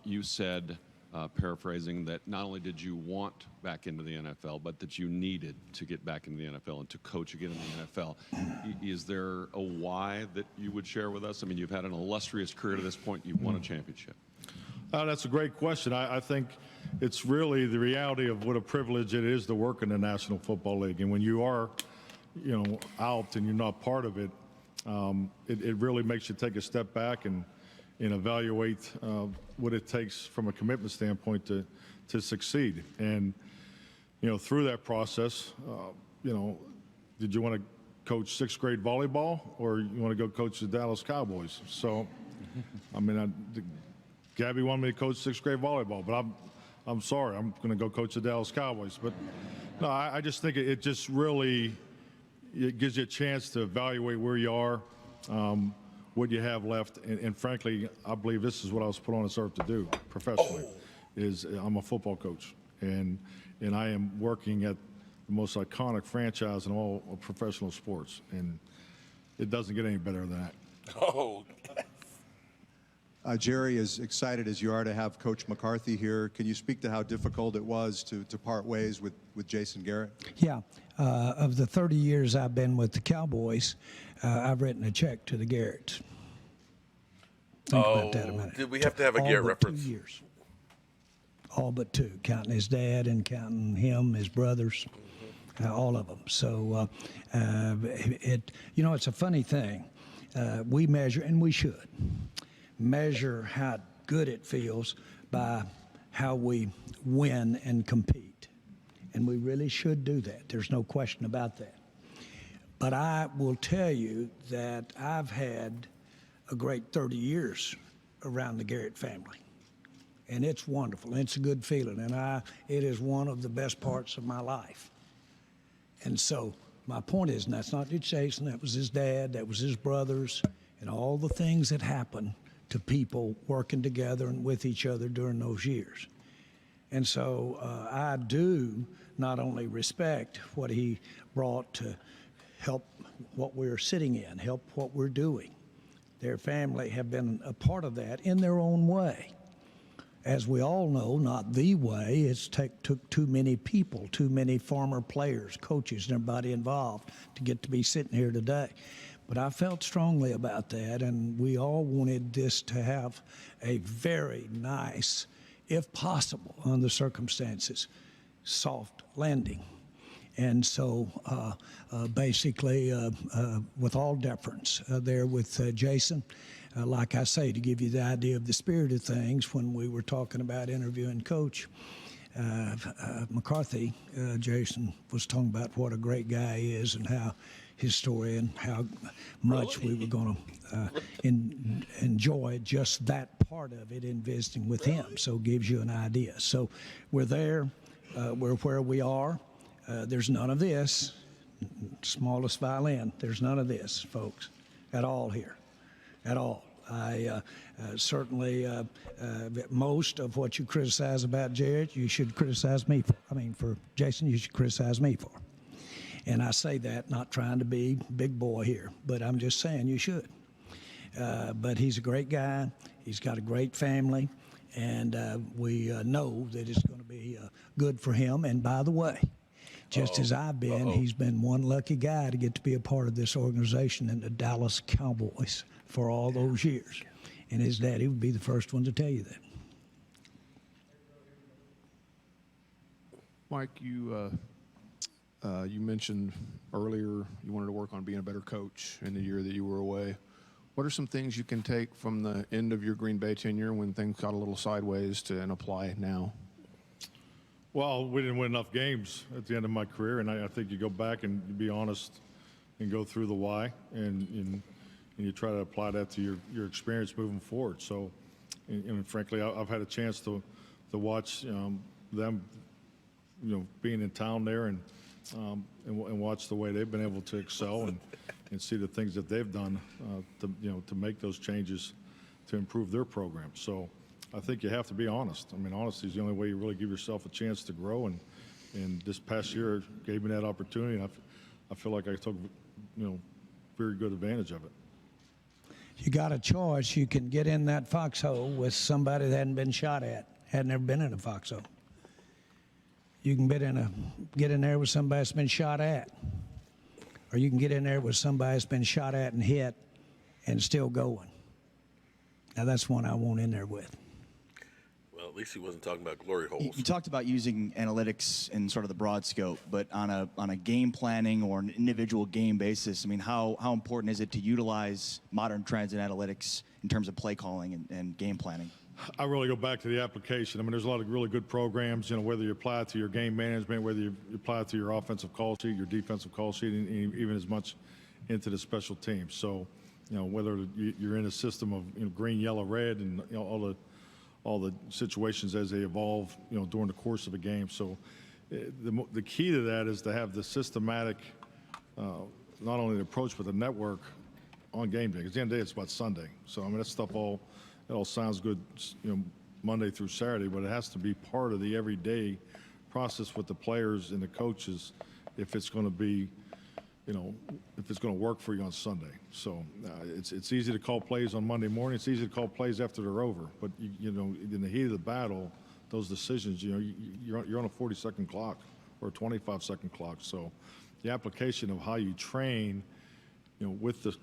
You said, paraphrasing, that not only did you want back into the NFL, but that you needed to get back into the NFL and to coach again in the NFL. Is there a why that you would share with us? I mean, you've had an illustrious career to this point. You've won a championship. That's a great question. I think it's really the reality of what a privilege it is to work in the National Football League. And when you are, out and you're not part of it, it really makes you take a step back and evaluate what it takes from a commitment standpoint to succeed. And, through that process, did you want to coach sixth grade volleyball, or you want to go coach the Dallas Cowboys? So, I mean, Gabby wanted me to coach sixth grade volleyball, but I'm sorry, I'm going to go coach the Dallas Cowboys. But no, I just think it just really, it gives you a chance to evaluate where you are, what you have left, and frankly, I believe this is what I was put on this earth to do professionally. Is I'm a football coach, and I am working at the most iconic franchise in all of professional sports, and it doesn't get any better than that. Oh. Jerry, as excited as you are to have Coach McCarthy here, can you speak to how difficult it was to part ways with Jason Garrett? Yeah. Of the 30 years I've been with the Cowboys, I've written a check to the Garretts. Think about that a minute. Did we have to have a Garrett reference? 2 years. All but two, counting his dad and counting him, his brothers, all of them. So, it's a funny thing. We measure, and we should, measure how good it feels by how we win and compete. And we really should do that. There's no question about that. But I will tell you that I've had a great 30 years around the Garrett family. And it's wonderful. It's a good feeling. And it is one of the best parts of my life. And so my point is, and that's not just Jason, that was his dad, that was his brothers, and all the things that happened to people working together and with each other during those years. And so I do not only respect what he brought to help what we're sitting in, help what we're doing. Their family have been a part of that in their own way. As we all know, not the way. It's took too many people, too many former players, coaches, and everybody involved to get to be sitting here today. But I felt strongly about that, and we all wanted this to have a very nice, if possible, under circumstances, soft landing. And so basically, with all deference there with Jason, like I say, to give you the idea of the spirit of things, when we were talking about interviewing Coach McCarthy, Jason was talking about what a great guy he is and how his story and how much we were going to enjoy just that part of it in visiting with him. So it gives you an idea. So we're there. We're where we are. There's none of this. Smallest violin. There's none of this, folks, at all here. At all. I certainly, most of what you criticize about Jared, you should criticize me for. I mean, for Jason, you should criticize me for. And I say that not trying to be big boy here, but I'm just saying you should. But he's a great guy. He's got a great family. And we know that it's going to be good for him. And by the way, just as I've been, he's been one lucky guy to get to be a part of this organization and the Dallas Cowboys for all those years. And his daddy would be the first one to tell you that. Mike, you mentioned earlier you wanted to work on being a better coach in the year that you were away. What are some things you can take from the end of your Green Bay tenure when things got a little sideways and apply now? Well, we didn't win enough games at the end of my career, and I think you go back and you be honest and go through the why, and you try to apply that to your experience moving forward. So, and frankly, I've had a chance to watch them, being in town there and watch the way they've been able to excel and see the things that they've done to make those changes to improve their program. So I think you have to be honest. I mean, honesty is the only way you really give yourself a chance to grow. And this past year gave me that opportunity. And I feel like I took, very good advantage of it. You got a choice. You can get in that foxhole with somebody that hadn't been shot at, had never been in a foxhole. You can get in there with somebody that's been shot at. Or you can get in there with somebody that's been shot at and hit and still going. Now, that's one I want in there with. Well, at least he wasn't talking about glory holes. You talked about using analytics in sort of the broad scope, but on a game planning or an individual game basis, I mean, how important is it to utilize modern trends and analytics in terms of play calling and game planning? I really go back to the application. I mean, there's a lot of really good programs, whether you apply it to your game management, whether you apply it to your offensive call sheet, your defensive call sheet, and even as much into the special teams. So, whether you're in a system of green, yellow, red, and all the situations as they evolve, during the course of a game. So, the key to that is to have the systematic, not only the approach but the network on game day. Because at the end of the day, it's about Sunday. So, I mean, that stuff all sounds good, Monday through Saturday, but it has to be part of the everyday process with the players and the coaches if it's going to be, if it's going to work for you on Sunday. So it's easy to call plays on Monday morning. It's easy to call plays after they're over. But, in the heat of the battle, those decisions, you're on a 40-second clock or a 25-second clock. So the application of how you train, with the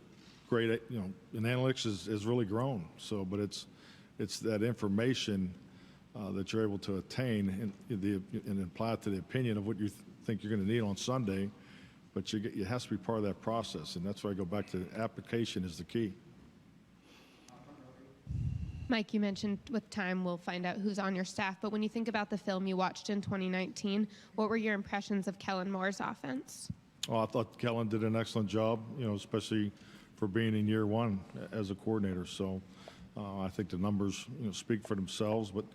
great, and analytics has really grown. So, but it's that information that you're able to attain and apply it to the opinion of what you think you're going to need on Sunday. But it has to be part of that process, and that's why I go back to application is the key. Mike, you mentioned with time we'll find out who's on your staff, but when you think about the film you watched in 2019, what were your impressions of Kellen Moore's offense? Well, I thought Kellen did an excellent job, especially for being in year one as a coordinator. So I think the numbers, speak for themselves. But,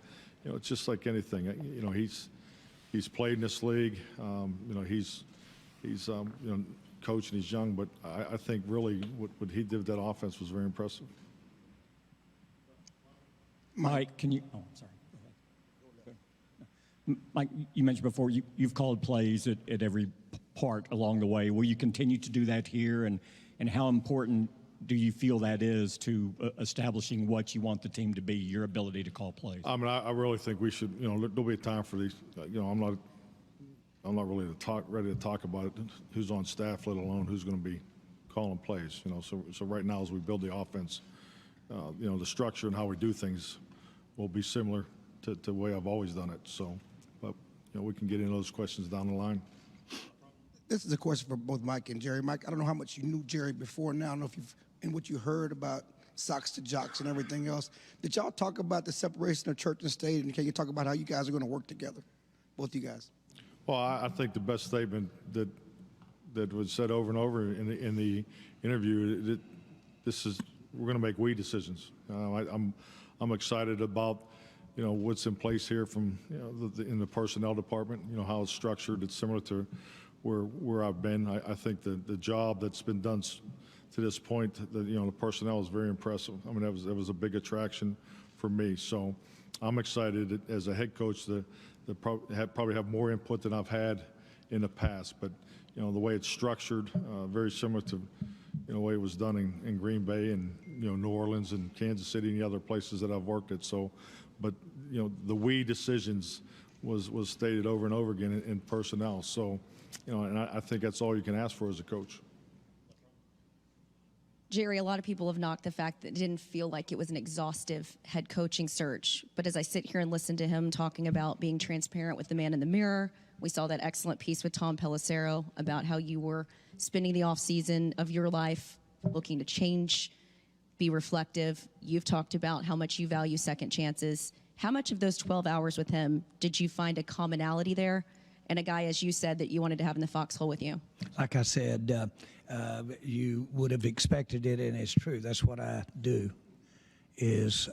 it's just like anything. He's played in this league. He's coached and he's young. But I think really what he did with that offense was very impressive. Mike, can you? Oh, sorry. Go ahead. Mike, you mentioned before you've called plays at every part along the way. Will you continue to do that here? And how important do you feel that is to establishing what you want the team to be, your ability to call plays? I mean, I really think we should, there'll be a time for these. I'm not really ready to talk about it, who's on staff, let alone who's going to be calling plays. So right now as we build the offense, the structure and how we do things will be similar to the way I've always done it. So, but we can get into those questions down the line. This is a question for both Mike and Jerry. Mike, I don't know how much you knew Jerry before now. I don't know if and what you heard about socks to jocks and everything else. Did y'all talk about the separation of church and state? And can you talk about how you guys are going to work together, both you guys? Well, I think the best statement that was said over and over in the interview, we're going to make we decisions. I'm excited about what's in place here from in the personnel department. How it's structured. It's similar to where I've been. I think the job that's been done to this point, the personnel is very impressive. I mean, that was a big attraction for me. So I'm excited as a head coach to probably have more input than I've had in the past. But the way it's structured, very similar to the way it was done in Green Bay and New Orleans and Kansas City and the other places that I've worked at. So, but the we decisions was stated over and over again in personnel. So, and I think that's all you can ask for as a coach. Jerry, a lot of people have knocked the fact that it didn't feel like it was an exhaustive head coaching search. But as I sit here and listen to him talking about being transparent with the man in the mirror, we saw that excellent piece with Tom Pelissero about how you were spending the off season of your life looking to change, be reflective. You've talked about how much you value second chances. How much of those 12 hours with him did you find a commonality there? And a guy, as you said, that you wanted to have in the foxhole with you? Like I said, you would have expected it, and it's true. That's what I do, is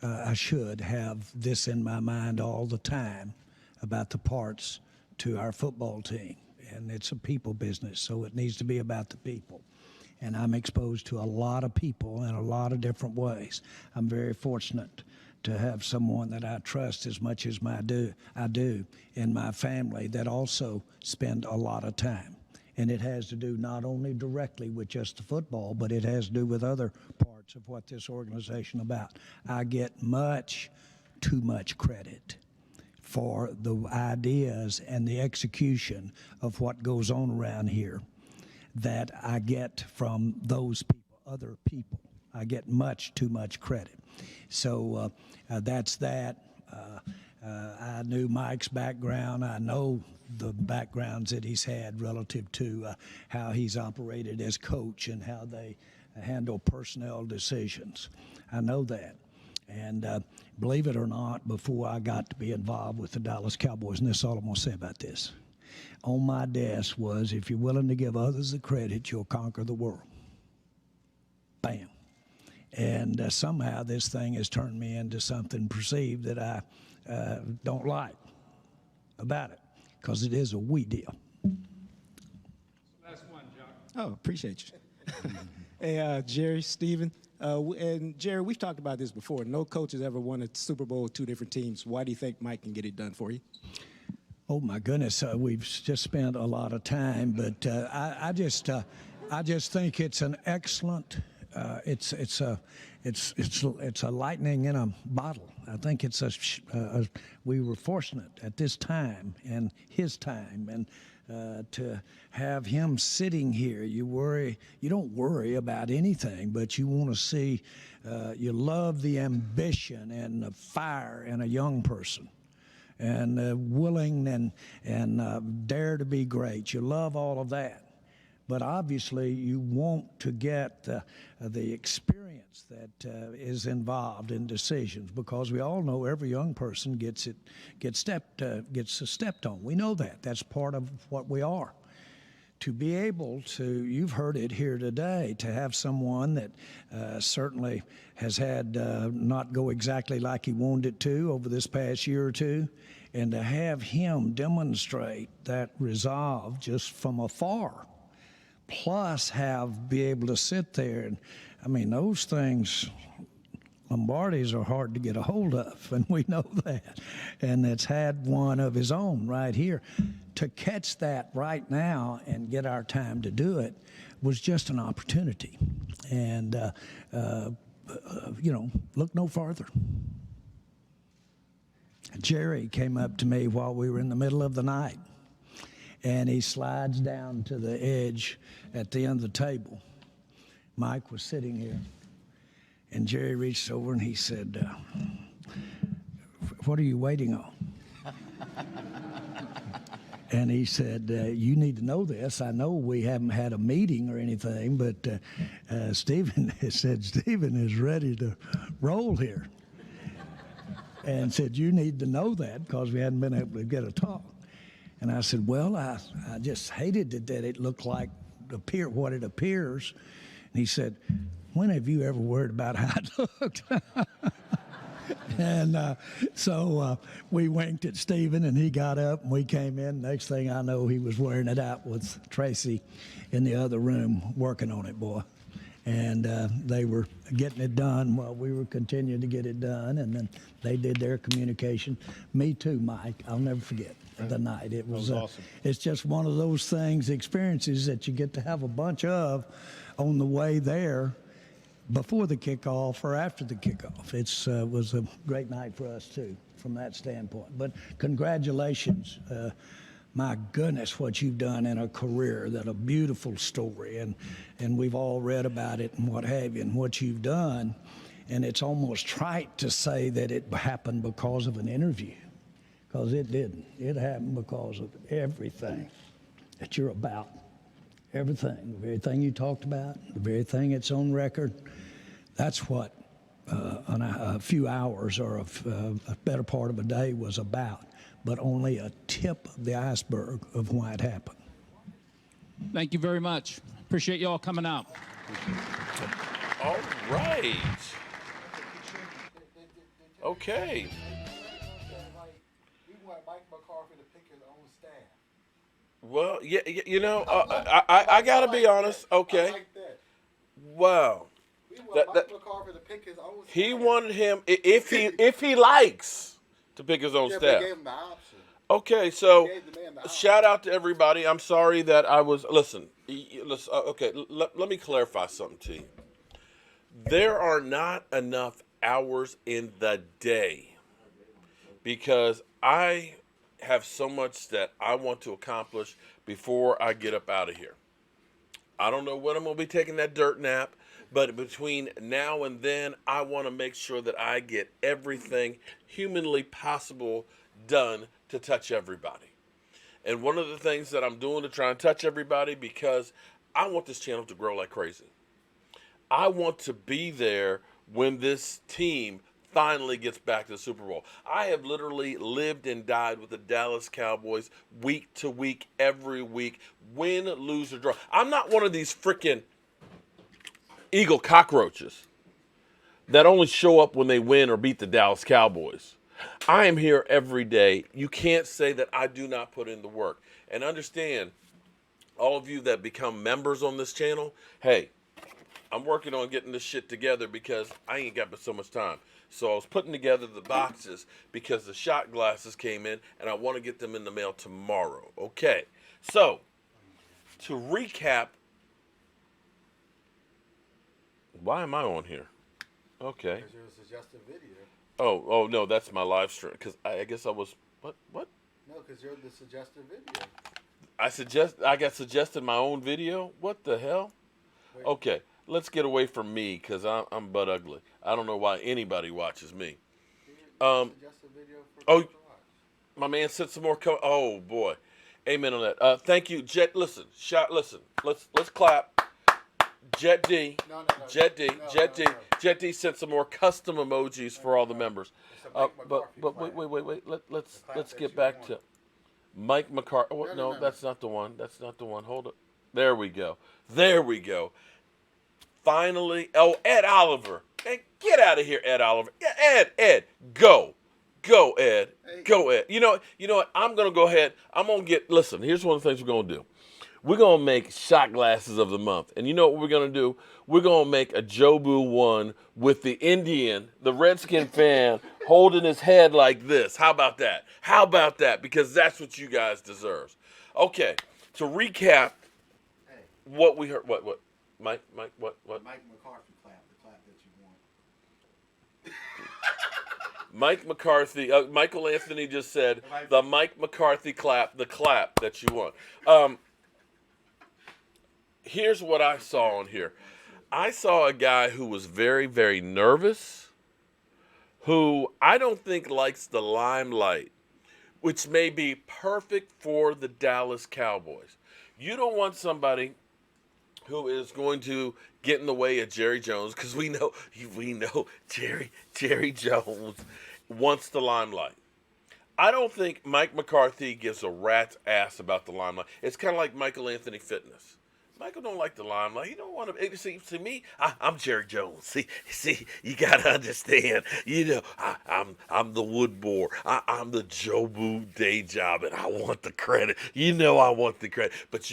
I should have this in my mind all the time about the parts to our football team. And it's a people business, so it needs to be about the people. And I'm exposed to a lot of people in a lot of different ways. I'm very fortunate to have someone that I trust as much as I do in my family that also spend a lot of time. And it has to do not only directly with just the football, but it has to do with other parts of what this organization is about. I get too much credit for the ideas and the execution of what goes on around here that I get from those people, other people. I get too much credit. So that's that. I knew Mike's background. I know the backgrounds that he's had relative to how he's operated as coach and how they handle personnel decisions. I know that. And believe it or not, before I got to be involved with the Dallas Cowboys, and this is all I'm going to say about this, on my desk was, if you're willing to give others the credit, you'll conquer the world. Bam. And somehow this thing has turned me into something perceived that I don't like about it, because it is a we deal. Last one, Jock. Oh, appreciate you. Hey, Jerry, Stephen, and Jerry, we've talked about this before. No coach has ever won a Super Bowl with two different teams. Why do you think Mike can get it done for you? Oh my goodness, we've just spent a lot of time, but I just think it's an excellent. It's a lightning in a bottle. I think it's we were fortunate at this time and his time, and to have him sitting here. You don't worry about anything, but you want to see. You love the ambition and the fire in a young person, and willing and dare to be great. You love all of that. But obviously, you want to get the experience that is involved in decisions, because we all know every young person gets stepped on. We know that. That's part of what we are. To be able to, you've heard it here today, to have someone that certainly has had not go exactly like he wanted it to over this past year or two, and to have him demonstrate that resolve just from afar, plus be able to sit there and, I mean, those things, Lombardi's are hard to get a hold of, and we know that. And it's had one of his own right here. To catch that right now and get our time to do it was just an opportunity. And, look no farther. Jerry came up to me while we were in the middle of the night, and he slides down to the edge at the end of the table. Mike was sitting here, and Jerry reached over and he said, "What are you waiting on?" And he said, "You need to know this. I know we haven't had a meeting or anything, but Stephen is ready to roll here." And said, "You need to know that because we hadn't been able to get a talk." And I said, "Well, I just hated it that it looked like what it appears." And he said, "When have you ever worried about how it looked?" And so we winked at Stephen, and he got up, and we came in. Next thing I know, he was wearing it out with Tracy in the other room working on it, boy. And they were getting it done while we were continuing to get it done, and then they did their communication. Me too, Mike. I'll never forget the night. It was awesome. It's just one of those things, experiences that you get to have a bunch of on the way there, before the kickoff or after the kickoff. It was a great night for us too, from that standpoint. But congratulations. My goodness, what you've done in a career, that a beautiful story, and we've all read about it and what have you, and what you've done. And it's almost trite to say that it happened because of an interview, because it didn't. It happened because of everything that you're about. Everything, the very thing you talked about, the very thing that's on record. That's what a few hours or a better part of a day was about, but only a tip of the iceberg of why it happened. Thank you very much. Appreciate you all coming out. All right. Okay. We want Mike McCarthy to pick his own staff. Well, yeah, I gotta be honest. Okay. I like that. Wow. We want Mike McCarthy to pick his own staff. He wanted him if he likes to pick his own Yeah, staff. they gave him the option. Okay, so Gave the man the option. shout out to everybody. I'm sorry that I was listen. Okay, let me clarify something to you. There are not enough hours in the day because I have so much that I want to accomplish before I get up out of here. I don't know when I'm going to be taking that dirt nap, but between now and then, I want to make sure that I get everything humanly possible done to touch everybody. And one of the things that I'm doing to try and touch everybody, because I want this channel to grow like crazy. I want to be there when this team finally gets back to the Super Bowl. I have literally lived and died with the Dallas Cowboys week to week, every week, win, lose, or draw. I'm not one of these freaking Eagle cockroaches that only show up when they win or beat the Dallas Cowboys. I am here every day. You can't say that I do not put in the work. And understand, all of you that become members on this channel, hey, I'm working on getting this shit together because I ain't got but so much time. So I was putting together the boxes because the shot glasses came in and I want to get them in the mail tomorrow. Okay. So, to recap, why am I on here? Okay. Because you're a suggested video. Oh no, that's my live stream. Because I guess I was, what? No, because you're the suggested video. I got suggested my own video? What the hell? Wait. Okay. Let's get away from me because I'm butt ugly. I don't know why anybody watches me. My man said some more. Oh boy, amen on that. Thank you, Jet. Listen, let's clap. Jet D, No, no, no. Jet D, No, Jet no, D, no. Jet D sent some more custom emojis for all the members. It's a Mike McCarthy But clap. wait. Let's clap that get you back want. to Mike McCarthy. Oh, No, no, no. that's not the one. That's not the one. Hold it. There we go. There we go. Finally, Ed Oliver. Hey, get out of here, Ed Oliver. Yeah, Ed, go. Go, Ed. Go, Ed. You know what? I'm going to go ahead. Listen, here's one of the things we're going to do. We're going to make shot glasses of the month. And you know what we're going to do? We're going to make a Jobu one with the Indian, the Redskin fan, holding his head like this. How about that? How about that? Because that's what you guys deserve. Okay, to recap what we heard. What? Mike, what? Mike McCarthy clap, the clap that you want. Mike McCarthy, Michael Anthony just said the Mike McCarthy clap, the clap that you want. Here's what I saw on here. I saw a guy who was very, very nervous, who I don't think likes the limelight, which may be perfect for the Dallas Cowboys. You don't want somebody who is going to get in the way of Jerry Jones, because we know Jerry Jones wants the limelight. I don't think Mike McCarthy gives a rat's ass about the limelight. It's kind of like Michael Anthony Fitness. Michael don't like the limelight. He don't want to. See me. I'm Jerry Jones. See, you gotta understand. I'm the wood boar. I'm the Jobu day job, and I want the credit. I want the credit. But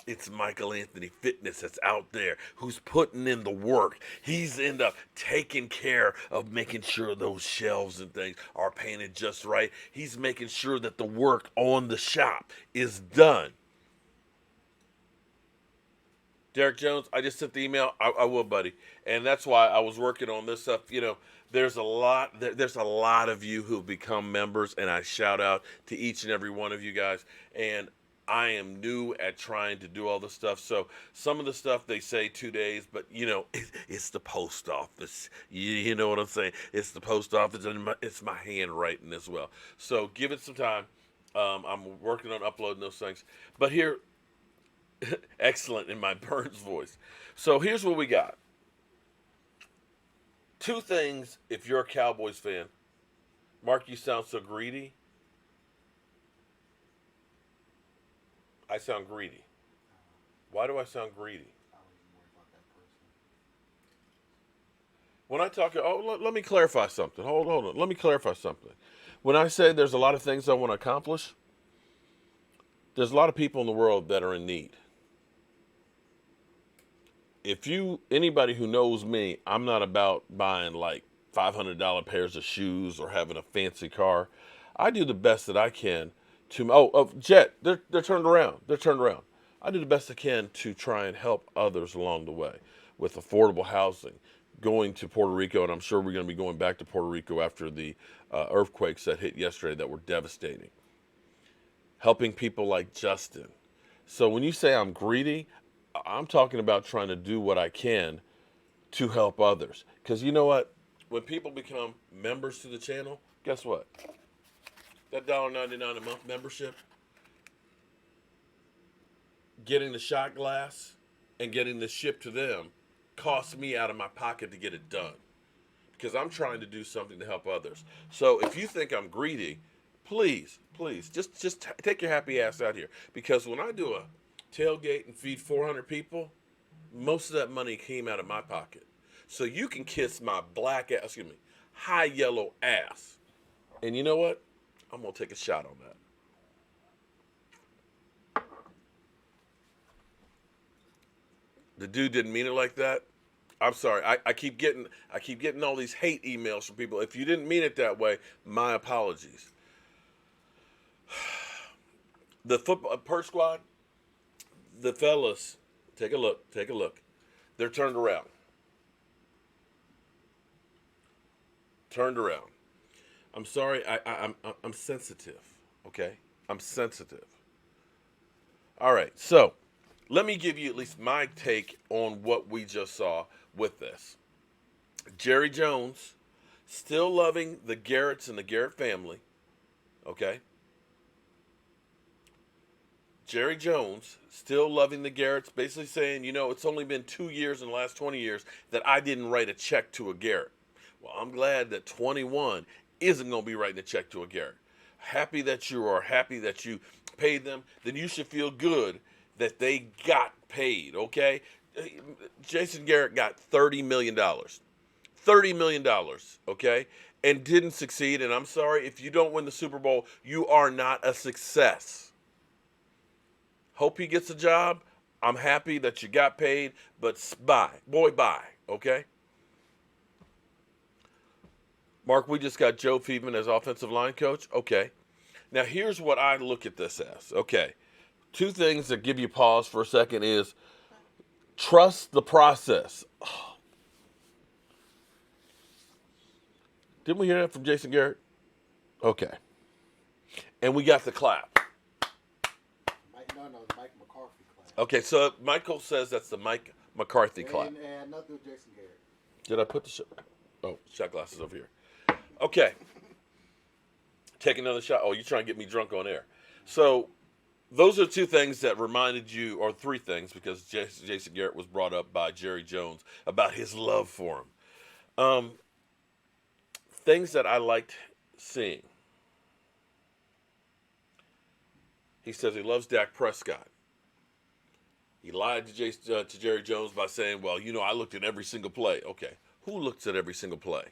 it's Michael Anthony Fitness that's out there who's putting in the work. He's end up taking care of making sure those shelves and things are painted just right. He's making sure that the work on the shop is done. Derek Jones, I just sent the email. I will, buddy, and that's why I was working on this stuff. There's a lot. There's a lot of you who've become members, and I shout out to each and every one of you guys. And I am new at trying to do all this stuff. So some of the stuff they say 2 days, but it's the post office. You know what I'm saying? It's the post office, and it's my handwriting as well. So give it some time. I'm working on uploading those things. But here. Excellent in my Burns voice. So here's what we got. 2 things if you're a Cowboys fan. Mark, you sound so greedy. I sound greedy. Why do I sound greedy? When I talk, let me clarify something. Hold on. Let me clarify something. When I say there's a lot of things I want to accomplish, there's a lot of people in the world that are in need. Anybody who knows me, I'm not about buying like $500 pairs of shoes or having a fancy car. I do the best that I can to, Jet, they're turned around. They're turned around. I do the best I can to try and help others along the way with affordable housing, going to Puerto Rico, and I'm sure we're going to be going back to Puerto Rico after the earthquakes that hit yesterday that were devastating. Helping people like Justin. So when you say I'm greedy, I'm talking about trying to do what I can to help others. Because you know what? When people become members to the channel, guess what? That $1.99 a month membership, getting the shot glass and getting the ship to them costs me out of my pocket to get it done. Because I'm trying to do something to help others. So if you think I'm greedy, please, just take your happy ass out here. Because when I do a tailgate and feed 400 people, most of that money came out of my pocket. So you can kiss my high yellow ass. And you know what? I'm going to take a shot on that. The dude didn't mean it like that. I'm sorry. I keep getting all these hate emails from people. If you didn't mean it that way, my apologies. The football Perch Squad, the fellas, take a look. They're turned around. Turned around. I'm sorry. I'm sensitive. Okay, I'm sensitive. All right. So let me give you at least my take on what we just saw with this. Jerry Jones still loving the Garretts and the Garrett family. Okay. Jerry Jones still loving the Garretts, basically saying, it's only been 2 years in the last 20 years that I didn't write a check to a Garrett. Well, I'm glad that 21 isn't going to be writing a check to a Garrett. Happy that you paid them, then you should feel good that they got paid, okay? Jason Garrett got $30 million. $30 million, okay? And didn't succeed. And I'm sorry, if you don't win the Super Bowl, you are not a success. Hope he gets a job. I'm happy that you got paid, but bye. Boy, bye, okay? Mark, we just got Joe Feedman as offensive line coach. Okay. Now, here's what I look at this as. Okay. Two things that give you pause for a second is trust the process. Didn't we hear that from Jason Garrett? Okay. And we got the clap. No, Mike McCarthy clap. Okay, so Michael says that's the Mike McCarthy clap. And nothing with Jason Garrett. Did I put the shot glasses over here? Okay. Take another shot. Oh, you're trying to get me drunk on air. So those are two things that reminded you, or three things, because Jason Garrett was brought up by Jerry Jones about his love for him. Things that I liked seeing. He says he loves Dak Prescott. He lied to Jerry Jones by saying, well, I looked at every single play. Okay, who looks at every single play?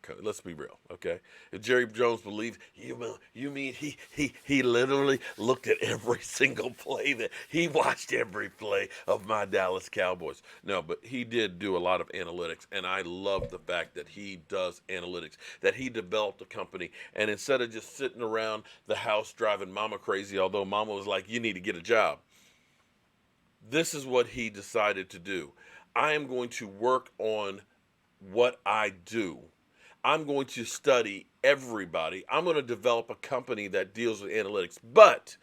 Okay, let's be real, okay? If Jerry Jones believed, you mean he literally looked at every single play, that he watched every play of my Dallas Cowboys. No, but he did do a lot of analytics, and I love the fact that he does analytics, that he developed a company, and instead of just sitting around the house driving mama crazy, although mama was like, you need to get a job, this is what he decided to do. I am going to work on what I do. I'm going to study everybody. I'm going to develop a company that deals with analytics. But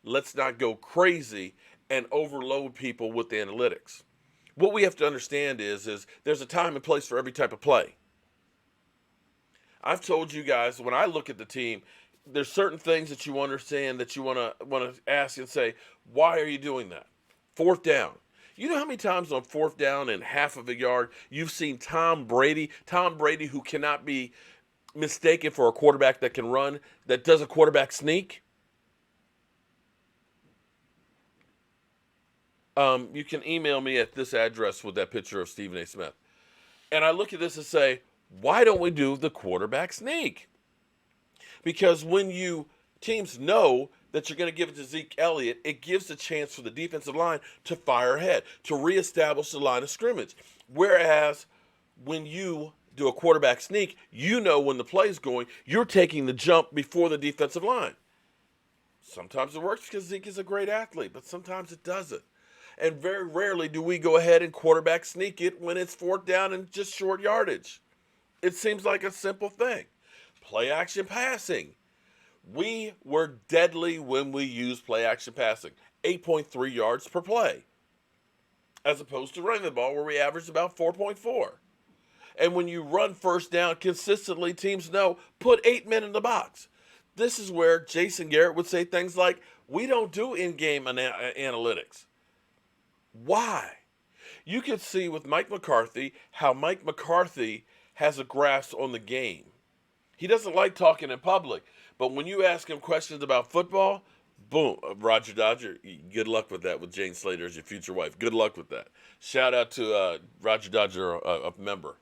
let's not go crazy and overload people with the analytics. What we have to understand is there's a time and place for every type of play. I've told you guys, when I look at the team, there's certain things that you understand that you want to ask and say, why are you doing that? Fourth down. You know how many times on fourth down and half of a yard you've seen Tom Brady, who cannot be mistaken for a quarterback that can run, that does a quarterback sneak? You can email me at this address with that picture of Stephen A. Smith. And I look at this and say, why don't we do the quarterback sneak? Because when teams know that you're going to give it to Zeke Elliott, it gives a chance for the defensive line to fire ahead, to reestablish the line of scrimmage. Whereas when you do a quarterback sneak, when the play's going, you're taking the jump before the defensive line. Sometimes it works because Zeke is a great athlete, but sometimes it doesn't. And very rarely do we go ahead and quarterback sneak it when it's fourth down and just short yardage. It seems like a simple thing. Play action passing. We were deadly when we used play action passing. 8.3 yards per play. As opposed to running the ball where we averaged about 4.4. And when you run first down consistently, teams know, put 8 men in the box. This is where Jason Garrett would say things like, we don't do in-game analytics. Why? You can see with Mike McCarthy how Mike McCarthy has a grasp on the game. He doesn't like talking in public. But when you ask him questions about football, boom, Roger Dodger, good luck with that with Jane Slater as your future wife. Good luck with that. Shout out to Roger Dodger, a member.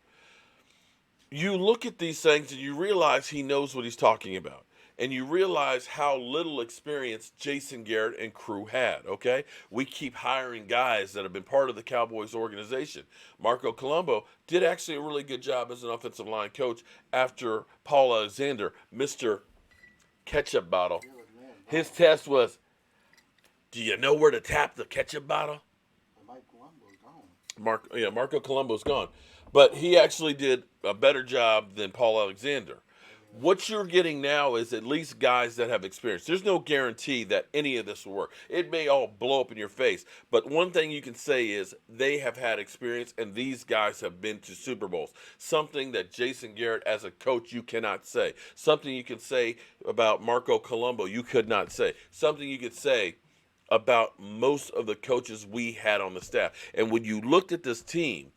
You look at these things and you realize he knows what he's talking about. And you realize how little experience Jason Garrett and crew had, okay? We keep hiring guys that have been part of the Cowboys organization. Marco Colombo did actually a really good job as an offensive line coach after Paul Alexander, Mr. Ketchup Bottle. His test was, do you know where to tap the ketchup bottle? Marco Colombo's gone. But he actually did a better job than Paul Alexander. What you're getting now is at least guys that have experience. There's no guarantee that any of this will work. It may all blow up in your face, but one thing you can say is they have had experience, and these guys have been to Super Bowls. Something that Jason Garrett, as a coach, you cannot say. Something you can say about Marco Colombo, you could not say. Something you could say about most of the coaches we had on the staff. And when you looked at this team,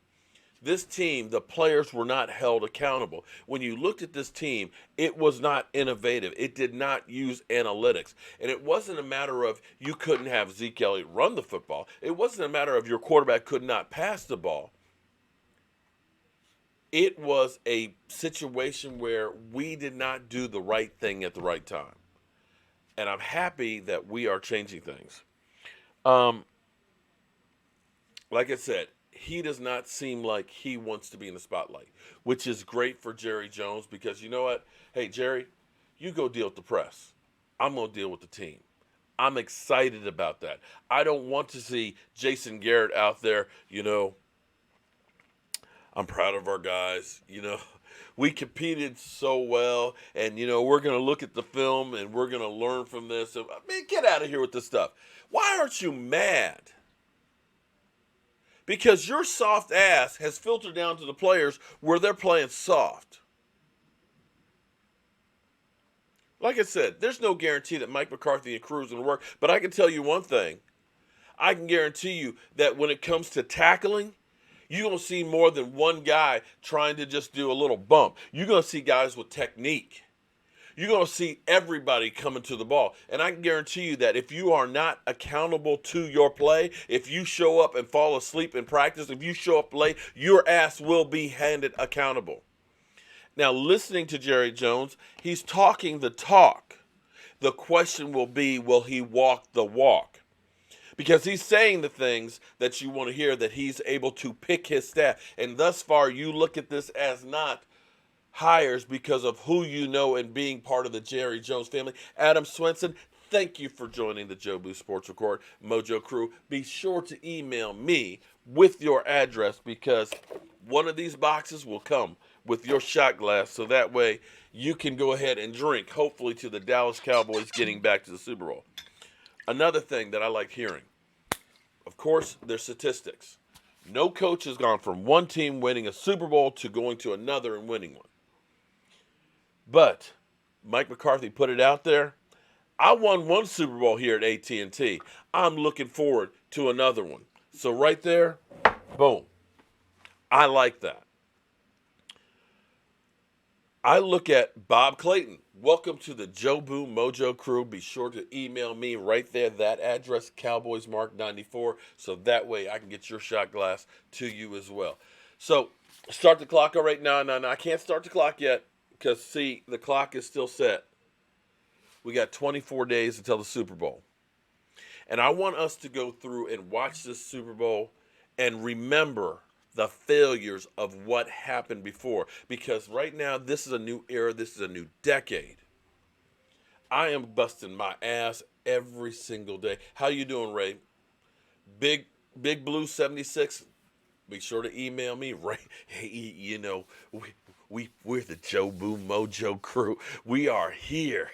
the players were not held accountable. When you looked at this team, it was not innovative. It did not use analytics. And it wasn't a matter of you couldn't have Zeke Elliott run the football. It wasn't a matter of your quarterback could not pass the ball. It was a situation where we did not do the right thing at the right time. And I'm happy that we are changing things. Like I said, he does not seem like he wants to be in the spotlight, which is great for Jerry Jones because you know what? Hey, Jerry, you go deal with the press. I'm going to deal with the team. I'm excited about that. I don't want to see Jason Garrett out there, I'm proud of our guys, We competed so well, and, we're going to look at the film and we're going to learn from this. I mean, get out of here with this stuff. Why aren't you mad? Because your soft ass has filtered down to the players where they're playing soft. Like I said, there's no guarantee that Mike McCarthy and crew is going to work. But I can tell you one thing. I can guarantee you that when it comes to tackling, you're going to see more than one guy trying to just do a little bump. You're going to see guys with technique. You're going to see everybody coming to the ball. And I can guarantee you that if you are not accountable to your play, if you show up and fall asleep in practice, if you show up late, your ass will be handed accountable. Now, listening to Jerry Jones, he's talking the talk. The question will be, will he walk the walk? Because he's saying the things that you want to hear, that he's able to pick his staff. And thus far, you look at this as not hires because of who you know and being part of the Jerry Jones family. Adam Swenson, thank you for joining the Joe Boo Sports Report Mojo Crew. Be sure to email me with your address because one of these boxes will come with your shot glass so that way you can go ahead and drink, hopefully to the Dallas Cowboys getting back to the Super Bowl. Another thing that I like hearing, of course, their statistics. No coach has gone from one team winning a Super Bowl to going to another and winning one. But Mike McCarthy put it out there. I won one Super Bowl here at AT&T. I'm looking forward to another one. So right there, boom. I like that. I look at Bob Clayton. Welcome to the Joe Boo Mojo Crew. Be sure to email me right there, that address, CowboysMark94, so that way I can get your shot glass to you as well. So start the clock right now. No, I can't start the clock yet. Because, see, the clock is still set. We got 24 days until the Super Bowl. And I want us to go through and watch this Super Bowl and remember the failures of what happened before. Because right now, this is a new era. This is a new decade. I am busting my ass every single day. How you doing, Ray? Big Blue 76. Be sure to email me, Ray. Hey, we're the Joe Boo Mojo Crew. We are here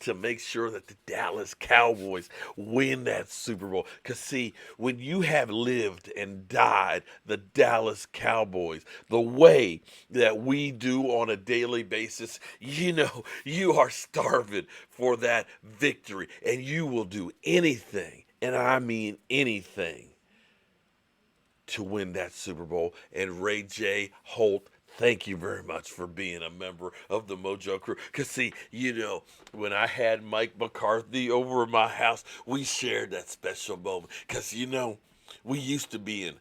to make sure that the Dallas Cowboys win that Super Bowl. Because, see, when you have lived and died the Dallas Cowboys the way that we do on a daily basis, you are starving for that victory. And you will do anything, and I mean anything, to win that Super Bowl. And Ray J. Holt, thank you very much for being a member of the Mojo Crew. Because, see, when I had Mike McCarthy over at my house, we shared that special moment. Because, we used to be in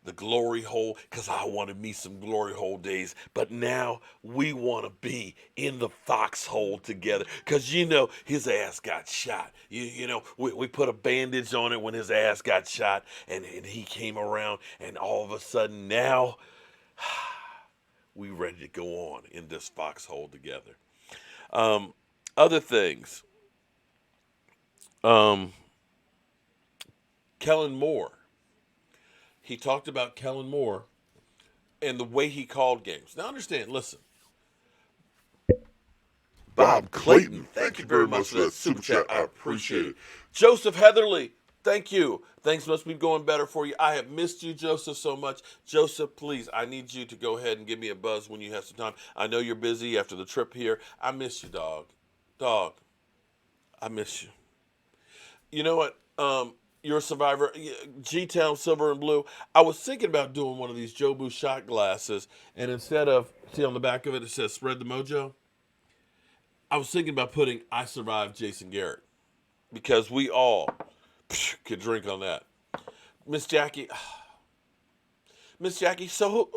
the glory hole because I wanted me some glory hole days. But now we want to be in the foxhole together because, his ass got shot. We put a bandage on it when his ass got shot and he came around, and all of a sudden now we ready to go on in this foxhole together. Other things. Kellen Moore. He talked about Kellen Moore and the way he called games. Now understand, listen. Bob Clayton, thank you very much for that super chat. I appreciate it. Joseph Heatherly, thank you. Things must be going better for you. I have missed you, Joseph, so much. Joseph, please, I need you to go ahead and give me a buzz when you have some time. I know you're busy after the trip here. I miss you, dog. Dog, I miss you. You know what? You're a survivor. G-Town Silver and Blue. I was thinking about doing one of these Jobu shot glasses, and instead of, see on the back of it, it says Spread the Mojo. I was thinking about putting I Survived Jason Garrett, because we all could drink on that. Miss Jackie, so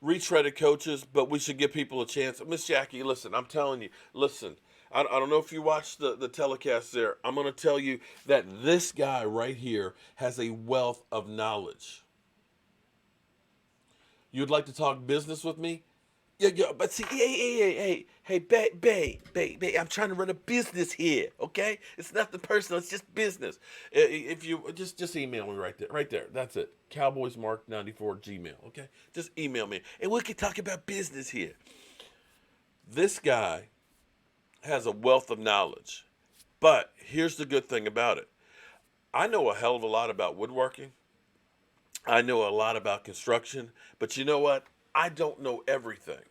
retreaded coaches, but we should give people a chance. Miss Jackie, listen, I'm telling you, listen, I don't know if you watched the telecast there. I'm going to tell you that this guy right here has a wealth of knowledge. You'd like to talk business with me? Yeah, but see, hey, babe, I'm trying to run a business here, okay? It's nothing personal, it's just business. If you just email me right there. That's it. CowboysMark94 Gmail, okay? Just email me, and we can talk about business here. This guy has a wealth of knowledge, but here's the good thing about it. I know a hell of a lot about woodworking. I know a lot about construction, but you know what? I don't know everything.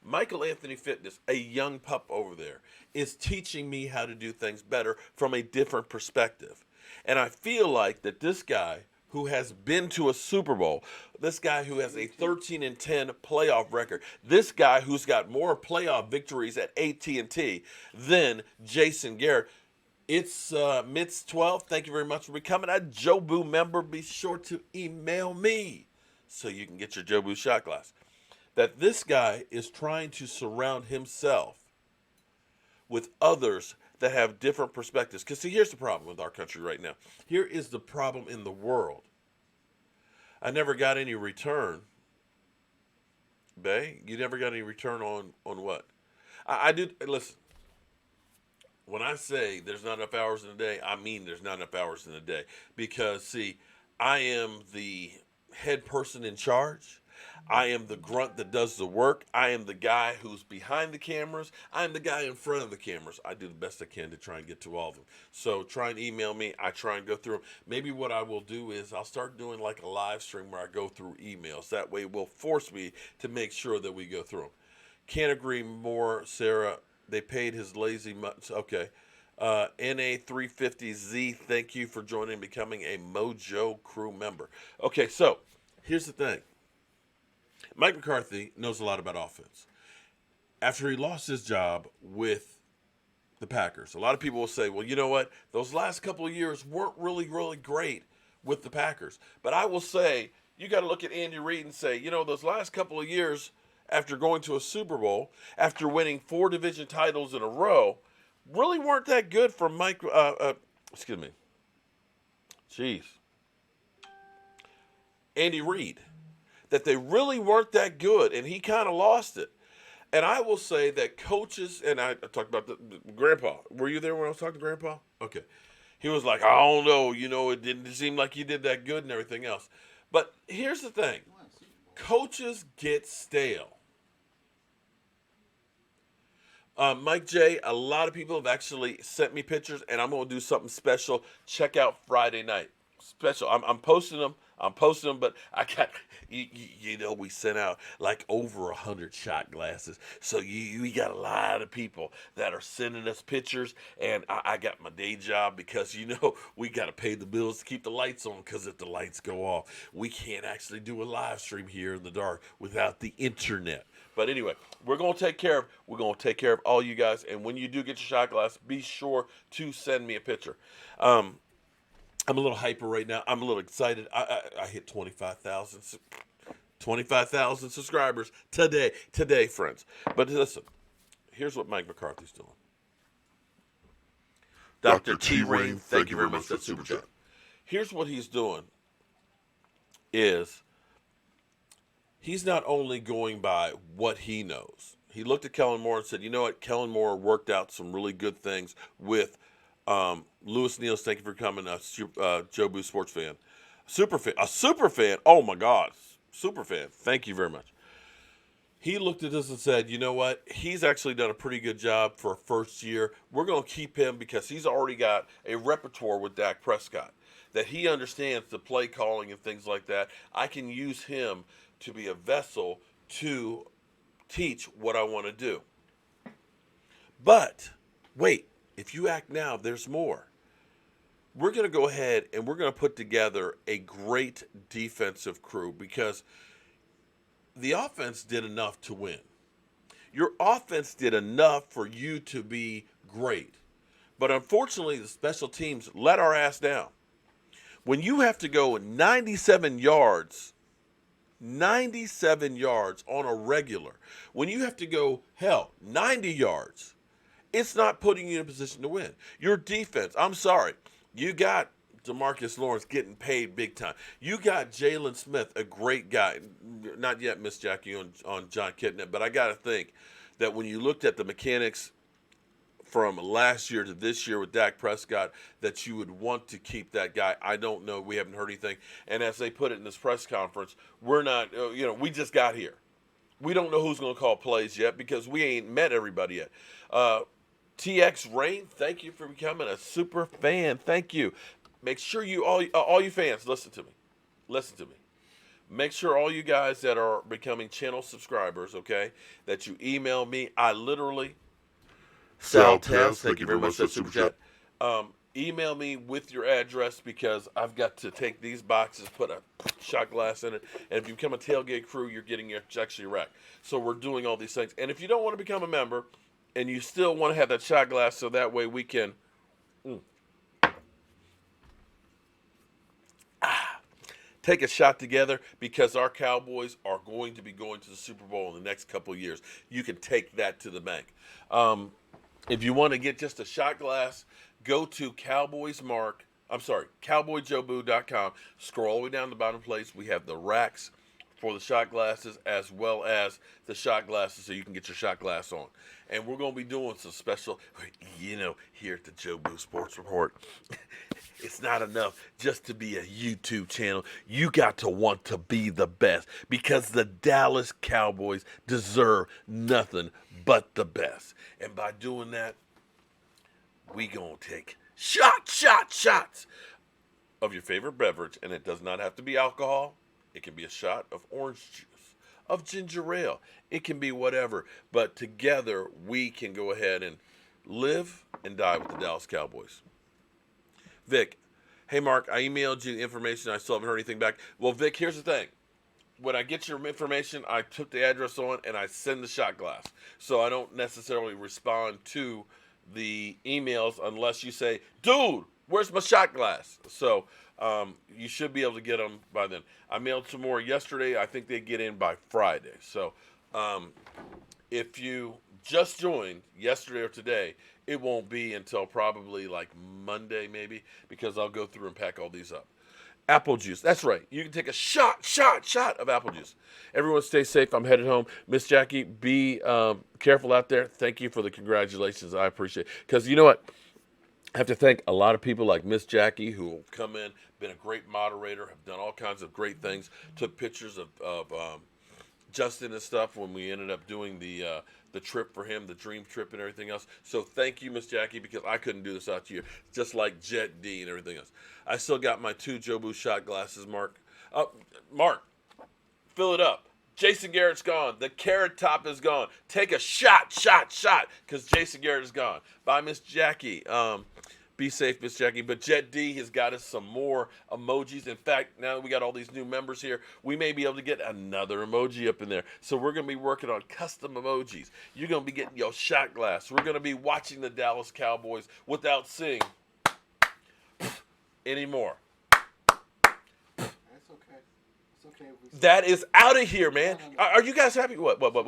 Michael Anthony Fitness, a young pup over there, is teaching me how to do things better from a different perspective. And I feel like that this guy who has been to a Super Bowl, this guy who has a 13-10 playoff record, this guy who's got more playoff victories at AT&T than Jason Garrett. It's Mitz 12. Thank you very much for becoming a Jobu member. Be sure to email me so you can get your Jobu shot glass. That this guy is trying to surround himself with others that have different perspectives. Because see, here's the problem with our country right now. Here is the problem in the world. I never got any return. Bay, you never got any return on what? I do. Listen, when I say there's not enough hours in a day, I mean there's not enough hours in a day. Because, see, I am the head person in charge. I am the grunt that does the work. I am the guy who's behind the cameras. I am the guy in front of the cameras. I do the best I can to try and get to all of them. So try and email me. I try and go through them. Maybe what I will do is I'll start doing like a live stream where I go through emails. That way it will force me to make sure that we go through them. Can't agree more, Sarah. They paid his lazy mutts. Okay. NA350Z, thank you for joining and becoming a Mojo Crew member. Okay, so here's the thing. Mike McCarthy knows a lot about offense. After he lost his job with the Packers, a lot of people will say, well, you know what? Those last couple of years weren't really, really great with the Packers. But I will say, you got to look at Andy Reid and say, you know, those last couple of years after going to a Super Bowl, after winning 4 division titles in a row, really weren't that good for Mike, Andy Reid. That they really weren't that good, and he kind of lost it. And I will say that coaches, and I talked about the Grandpa. Were you there when I was talking to Grandpa? Okay. He was like, I don't know, you know, it didn't seem like you did that good and everything else. But here's the thing. Coaches get stale. Mike J, a lot of people have actually sent me pictures, and I'm going to do something special. Check out Friday night. Special. I'm posting them. But I got, you know, we sent out like over 100 shot glasses. So we got a lot of people that are sending us pictures. And I got my day job because, you know, we got to pay the bills to keep the lights on. Because if the lights go off, we can't actually do a live stream here in the dark without the internet. But anyway, we're going to take care of all you guys. And when you do get your shot glass, be sure to send me a picture. I'm a little hyper right now. I'm a little excited. I hit 25,000 subscribers today, friends. But listen, here's what Mike McCarthy's doing. Dr. T. Rain, thank you very much for that super chat. Here's what he's doing is he's not only going by what he knows. He looked at Kellen Moore and said, you know what? Kellen Moore worked out some really good things with Lewis Niels, thank you for coming. Jobu sports fan, a super fan. Oh my God, super fan. Thank you very much. he looked at us and said, you know what? He's actually done a pretty good job for a first year. We're going to keep him because he's already got a repertoire with Dak Prescott, that he understands the play calling and things like that. I can use him to be a vessel to teach what I want to do. But wait, if you act now, there's more. We're going to go ahead and we're going to put together a great defensive crew because the offense did enough to win. Your offense did enough for you to be great. But unfortunately, the special teams let our ass down. When you have to go 97 yards on a regular, when you have to go, 90 yards, it's not putting you in a position to win. Your defense, I'm sorry, you got DeMarcus Lawrence getting paid big time. You got Jalen Smith, a great guy. Not yet, Miss Jackie, on John Kitna, but I got to think that when you looked at the mechanics from last year to this year with Dak Prescott, that you would want to keep that guy. I don't know. We haven't heard anything. And as they put it in this press conference, we're not, we just got here. We don't know who's going to call plays yet because we ain't met everybody yet. TX Rain, thank you for becoming a super fan. Thank you. Make sure all you fans, listen to me. Listen to me. Make sure all you guys that are becoming channel subscribers, okay, that you email me. I literally, Sal Taz, thank you very much for that super chat. Email me with your address because I've got to take these boxes, put a shot glass in it, and if you become a tailgate crew, you're getting your actually rack. So we're doing all these things. And if you don't want to become a member and you still want to have that shot glass so that way we can take a shot together because our Cowboys are going to be going to the Super Bowl in the next couple of years. You can take that to the bank. If you want to get just a shot glass, go to cowboyjoeboo.com. Scroll all the way down the bottom place. We have the racks for the shot glasses as well as the shot glasses so you can get your shot glass on. And we're going to be doing some special, here at the Joe Boo Sports Report. It's not enough just to be a YouTube channel. You got to want to be the best because the Dallas Cowboys deserve nothing but the best. And by doing that, we going to take shots of your favorite beverage. And it does not have to be alcohol. It can be a shot of orange juice, of ginger ale. It can be whatever. But together, we can go ahead and live and die with the Dallas Cowboys. Vic, hey, Mark, I emailed you the information. I still haven't heard anything back. Well, Vic, here's the thing. When I get your information, I took the address on and I send the shot glass. So I don't necessarily respond to the emails unless you say, dude, where's my shot glass? So you should be able to get them by then. I mailed some more yesterday. I think they get in by Friday. So if you just joined yesterday or today, it won't be until probably like Monday maybe because I'll go through and pack all these up. Apple juice. That's right. You can take a shot of apple juice. Everyone stay safe. I'm headed home. Miss Jackie, be careful out there. Thank you for the congratulations. I appreciate it. Because you know what? I have to thank a lot of people like Miss Jackie who will come in, been a great moderator, have done all kinds of great things, took pictures of Justin and stuff when we ended up doing the trip for him, the dream trip and everything else. So thank you, Miss Jackie, because I couldn't do this without you, just like Jet D and everything else. I still got my 2 Joe Boo shot glasses, Mark. Mark, fill it up. Jason Garrett's gone. The Carrot Top is gone. Take a shot, because Jason Garrett is gone. Bye, Miss Jackie. Be safe, Miss Jackie. But Jet D has got us some more emojis. In fact, now that we got all these new members here, we may be able to get another emoji up in there. So we're going to be working on custom emojis. You're going to be getting your shot glass. We're going to be watching the Dallas Cowboys without seeing anymore. That's okay. It's okay. That is out of here, man. No. Are you guys happy? What? It's okay if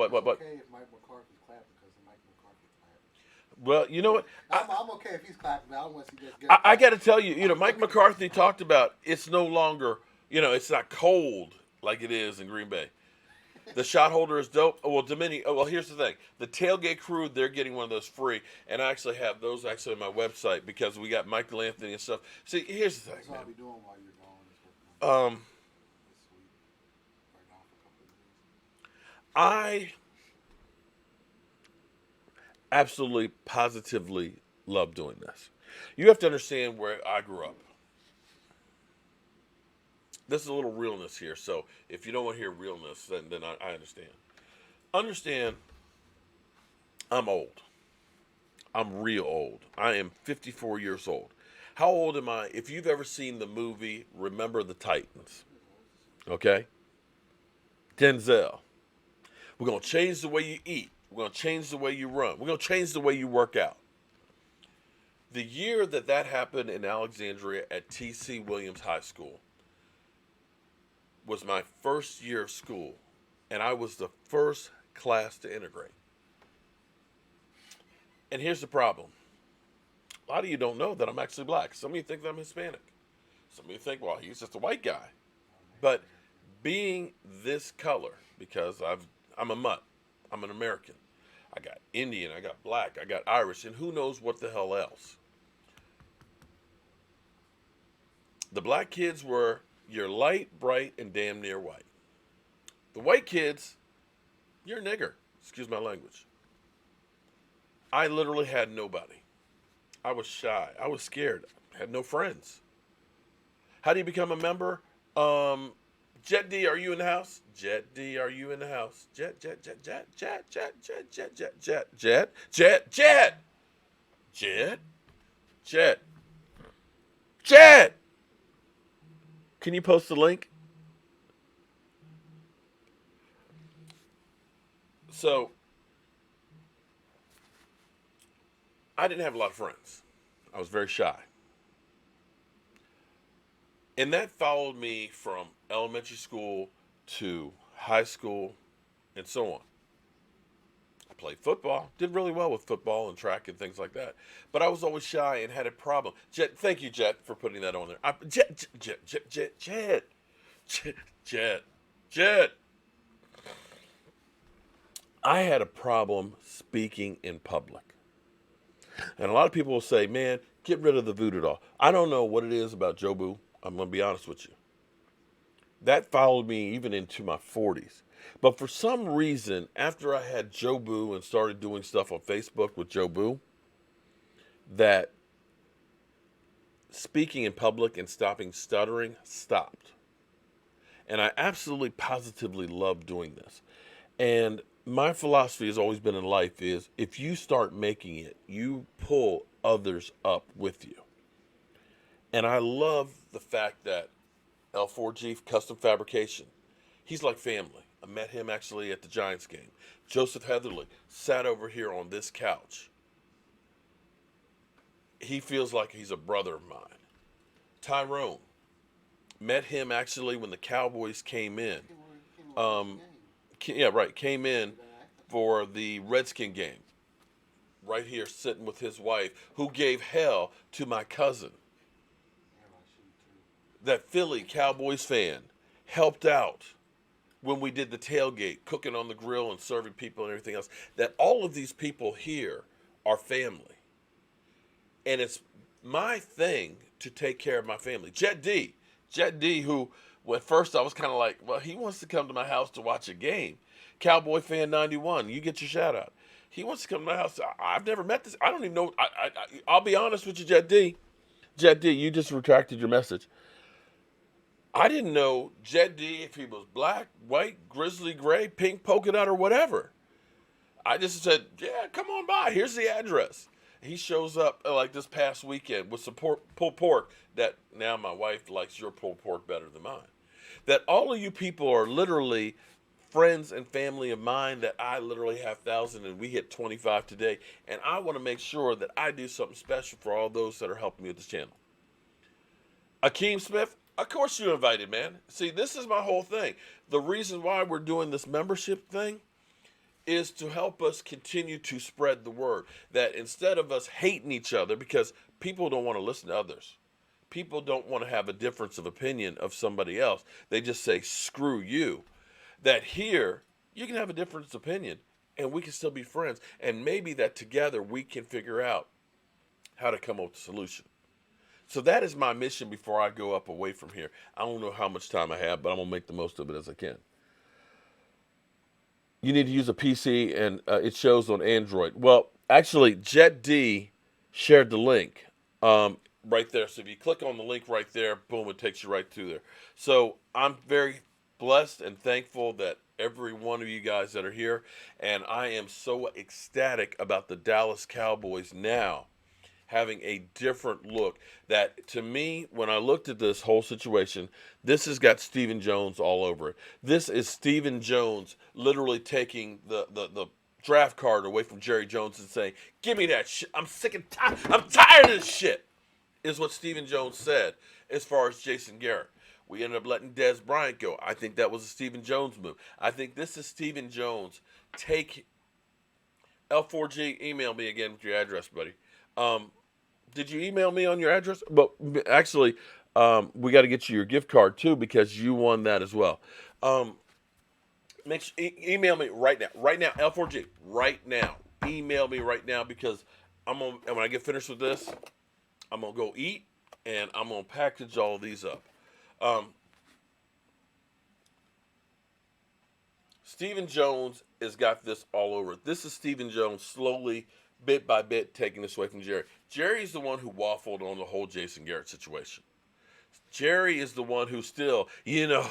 Mike McCarthy clapped because of Mike McCarthy clapped. Well, you know what? I'm okay if he's clapping, but I don't want to see this. I got to tell you, Mike McCarthy talked about it's no longer, it's not cold like it is in Green Bay. The shot holder is dope. Well, here's the thing. The tailgate crew, they're getting one of those free, and I actually have those on my website because we got Michael Anthony and stuff. See, here's the thing, That's what man. I'll be doing while you're gone. I absolutely, positively love doing this. You have to understand where I grew up. This is a little realness here, so if you don't want to hear realness, then I understand. Understand, I'm old. I'm real old. I am 54 years old. How old am I? If you've ever seen the movie Remember the Titans, okay? Denzel. We're going to change the way you eat. We're going to change the way you run. We're going to change the way you work out. The year that happened in Alexandria at T.C. Williams High School was my first year of school, and I was the first class to integrate. And here's the problem. A lot of you don't know that I'm actually black. Some of you think that I'm Hispanic. Some of you think, well, he's just a white guy. But being this color, because I'm a mutt, I'm an American. I got Indian, I got black, I got Irish, and who knows what the hell else. The black kids were you're light, bright, and damn near white. The white kids, you're a nigger. Excuse my language. I literally had nobody. I was shy. I was scared. I had no friends. How do you become a member? Jet D, are you in the house? Jet D, are you in the house? Jet. Can you post the link? So, I didn't have a lot of friends. I was very shy. And that followed me from elementary school to high school and so on. I played football, did really well with football and track and things like that. But I was always shy and had a problem. Jet, thank you, Jet, for putting that on there. Jet. I had a problem speaking in public. And a lot of people will say, man, get rid of the voodoo doll. I don't know what it is about Jobu. I'm going to be honest with you. That followed me even into my 40s. But for some reason, after I had Jobu and started doing stuff on Facebook with Jobu, that speaking in public and stopping stuttering stopped. And I absolutely positively love doing this. And my philosophy has always been in life is if you start making it, you pull others up with you. And I love the fact that L4G Custom Fabrication, he's like family. I met him actually at the Giants game. Joseph Heatherly sat over here on this couch. He feels like he's a brother of mine. Tyrone, met him actually when the Cowboys came in. Came in for the Redskin game. Right here sitting with his wife, who gave hell to my cousin. That Philly Cowboys fan helped out when we did the tailgate, cooking on the grill and serving people and everything else. That all of these people here are family. And it's my thing to take care of my family. Jet D, who at first I was kind of like, well, he wants to come to my house to watch a game. Cowboy fan 91, you get your shout out. He wants to come to my house. I've never met this. I don't even know. I'll be honest with you, Jet D. Jet D, you just retracted your message. I didn't know Jet D if he was black, white, grizzly gray, pink, polka dot, or whatever. I just said, yeah, come on by. Here's the address. He shows up like this past weekend with some pulled pork that now my wife likes your pulled pork better than mine. That all of you people are literally friends and family of mine that I literally have 1,000 and we hit 25 today. And I want to make sure that I do something special for all those that are helping me with this channel. Akeem Smith, of course you're invited, man. See, this is my whole thing. The reason why we're doing this membership thing is to help us continue to spread the word. That instead of us hating each other, because people don't want to listen to others. People don't want to have a difference of opinion of somebody else. They just say, screw you. That here, you can have a difference of opinion and we can still be friends. And maybe that together we can figure out how to come up with a solution. So that is my mission before I go up away from here. I don't know how much time I have, but I'm going to make the most of it as I can. You need to use a PC and it shows on Android. Well, Actually, Jet D shared the link right there. So if you click on the link right there, boom, it takes you right to there. So I'm very blessed and thankful that every one of you guys that are here, and I am so ecstatic about the Dallas Cowboys now having a different look. That to me, when I looked at this whole situation, this has got Stephen Jones all over it. This is Stephen Jones literally taking the draft card away from Jerry Jones and saying, "Give me that shit. I'm sick and tired. I'm tired of this shit." Is what Stephen Jones said as far as Jason Garrett. We ended up letting Dez Bryant go. I think that was a Stephen Jones move. I think this is Stephen Jones. Take L4G, email me again with your address, buddy. Did you email me on your address? But actually, we got to get you your gift card too because you won that as well. Email me right now, L4G, right now. Email me right now because and when I get finished with this, I'm gonna go eat and I'm gonna package all of these up. Stephen Jones has got this all over. This is Stephen Jones slowly, bit by bit, taking this away from Jerry. Jerry's the one who waffled on the whole Jason Garrett situation. Jerry is the one who still, the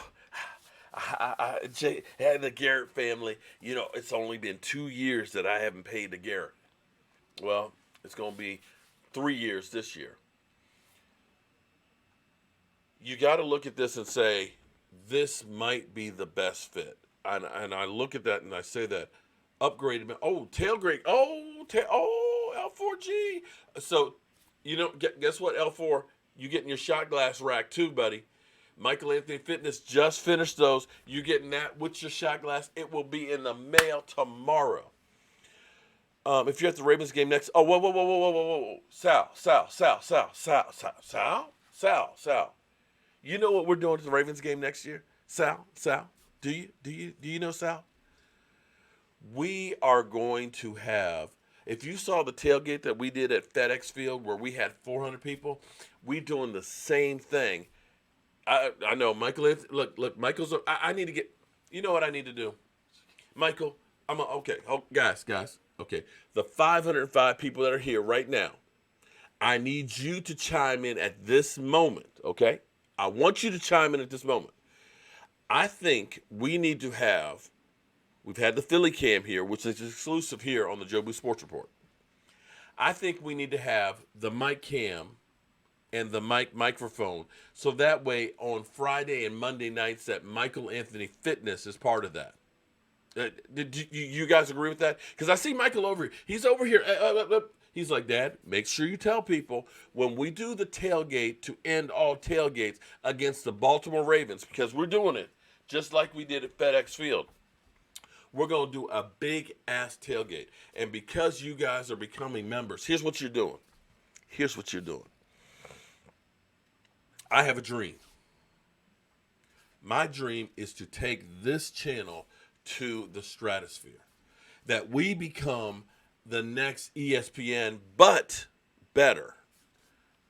Garrett family, it's only been 2 years that I haven't paid the Garrett. Well, it's going to be 3 years this year. You got to look at this and say, this might be the best fit. And I look at that and I say that upgraded. Oh, tailgate. L4G. So, guess what, L4? You getting your shot glass rack too, buddy. Michael Anthony Fitness just finished those. You getting that with your shot glass. It will be in the mail tomorrow. If you're at the Ravens game next. Oh, whoa. Sal. You know what we're doing at the Ravens game next year? Sal. Do you know, Sal? We are going to have, if you saw the tailgate that we did at FedEx Field where we had 400 people, we doing the same thing. I know, Michael, look, Michael's, I need to get, you know what I need to do? Michael, guys, okay. The 505 people that are here right now, I need you to chime in at this moment, okay? I want you to chime in at this moment. I think we need to have, we've had the Philly cam here, which is exclusive here on the Joe Boo Sports Report. I think we need to have the mic cam and the microphone, so that way on Friday and Monday nights that Michael Anthony Fitness is part of that. Did you guys agree with that? Because I see Michael over here. He's over here. He's like, Dad, make sure you tell people when we do the tailgate to end all tailgates against the Baltimore Ravens, because we're doing it just like we did at FedEx Field. We're going to do a big-ass tailgate. And because you guys are becoming members, here's what you're doing. I have a dream. My dream is to take this channel to the stratosphere. That we become the next ESPN, but better.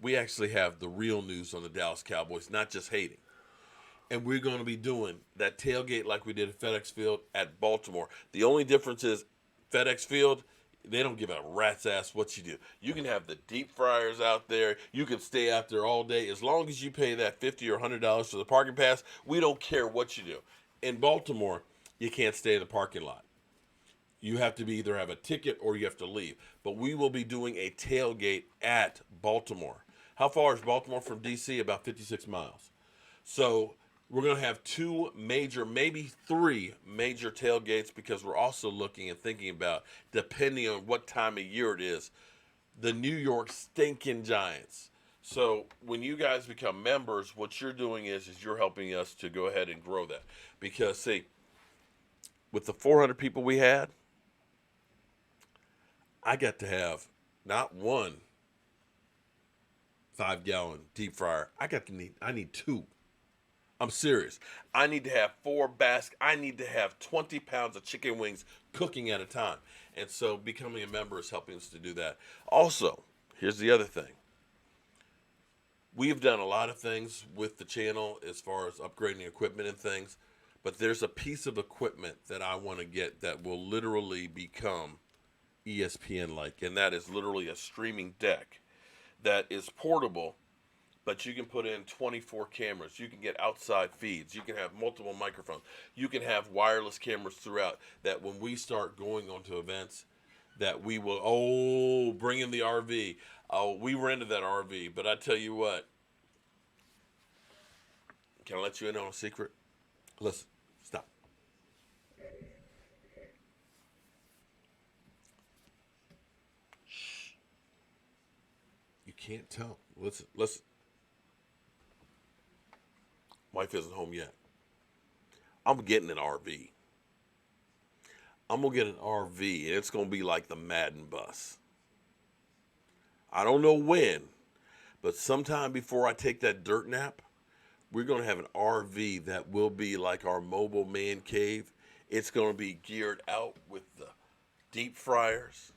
We actually have the real news on the Dallas Cowboys, not just hating. And we're going to be doing that tailgate like we did at FedEx Field at Baltimore. The only difference is FedEx Field, they don't give a rat's ass what you do. You can have the deep fryers out there. You can stay out there all day. As long as you pay that $50 or $100 for the parking pass, we don't care what you do. In Baltimore, you can't stay in the parking lot. You have to either have a ticket or you have to leave. But we will be doing a tailgate at Baltimore. How far is Baltimore from D.C.? About 56 miles. So we're going to have 2 major, maybe 3 major tailgates, because we're also looking and thinking about, depending on what time of year it is, the New York stinking Giants. So when you guys become members, what you're doing is you're helping us to go ahead and grow that. Because, see, with the 400 people we had, I got to have not one 5-gallon deep fryer. I need 2. I'm serious. I need to have 4 baskets. I need to have 20 pounds of chicken wings cooking at a time. And so becoming a member is helping us to do that. Also, here's the other thing. We've done a lot of things with the channel as far as upgrading equipment and things, but there's a piece of equipment that I want to get that will literally become ESPN-like, and that is literally a streaming deck that is portable, but you can put in 24 cameras. You can get outside feeds. You can have multiple microphones. You can have wireless cameras throughout, that when we start going onto events, that we will, bring in the RV. Oh, we rented that RV, but I tell you what, can I let you in on a secret? Listen, stop. Shh. You can't tell. Listen. Wife isn't home yet. I'm getting an RV. I'm going to get an RV, and it's going to be like the Madden bus. I don't know when, but sometime before I take that dirt nap, we're going to have an RV that will be like our mobile man cave. It's going to be geared out with the deep fryers.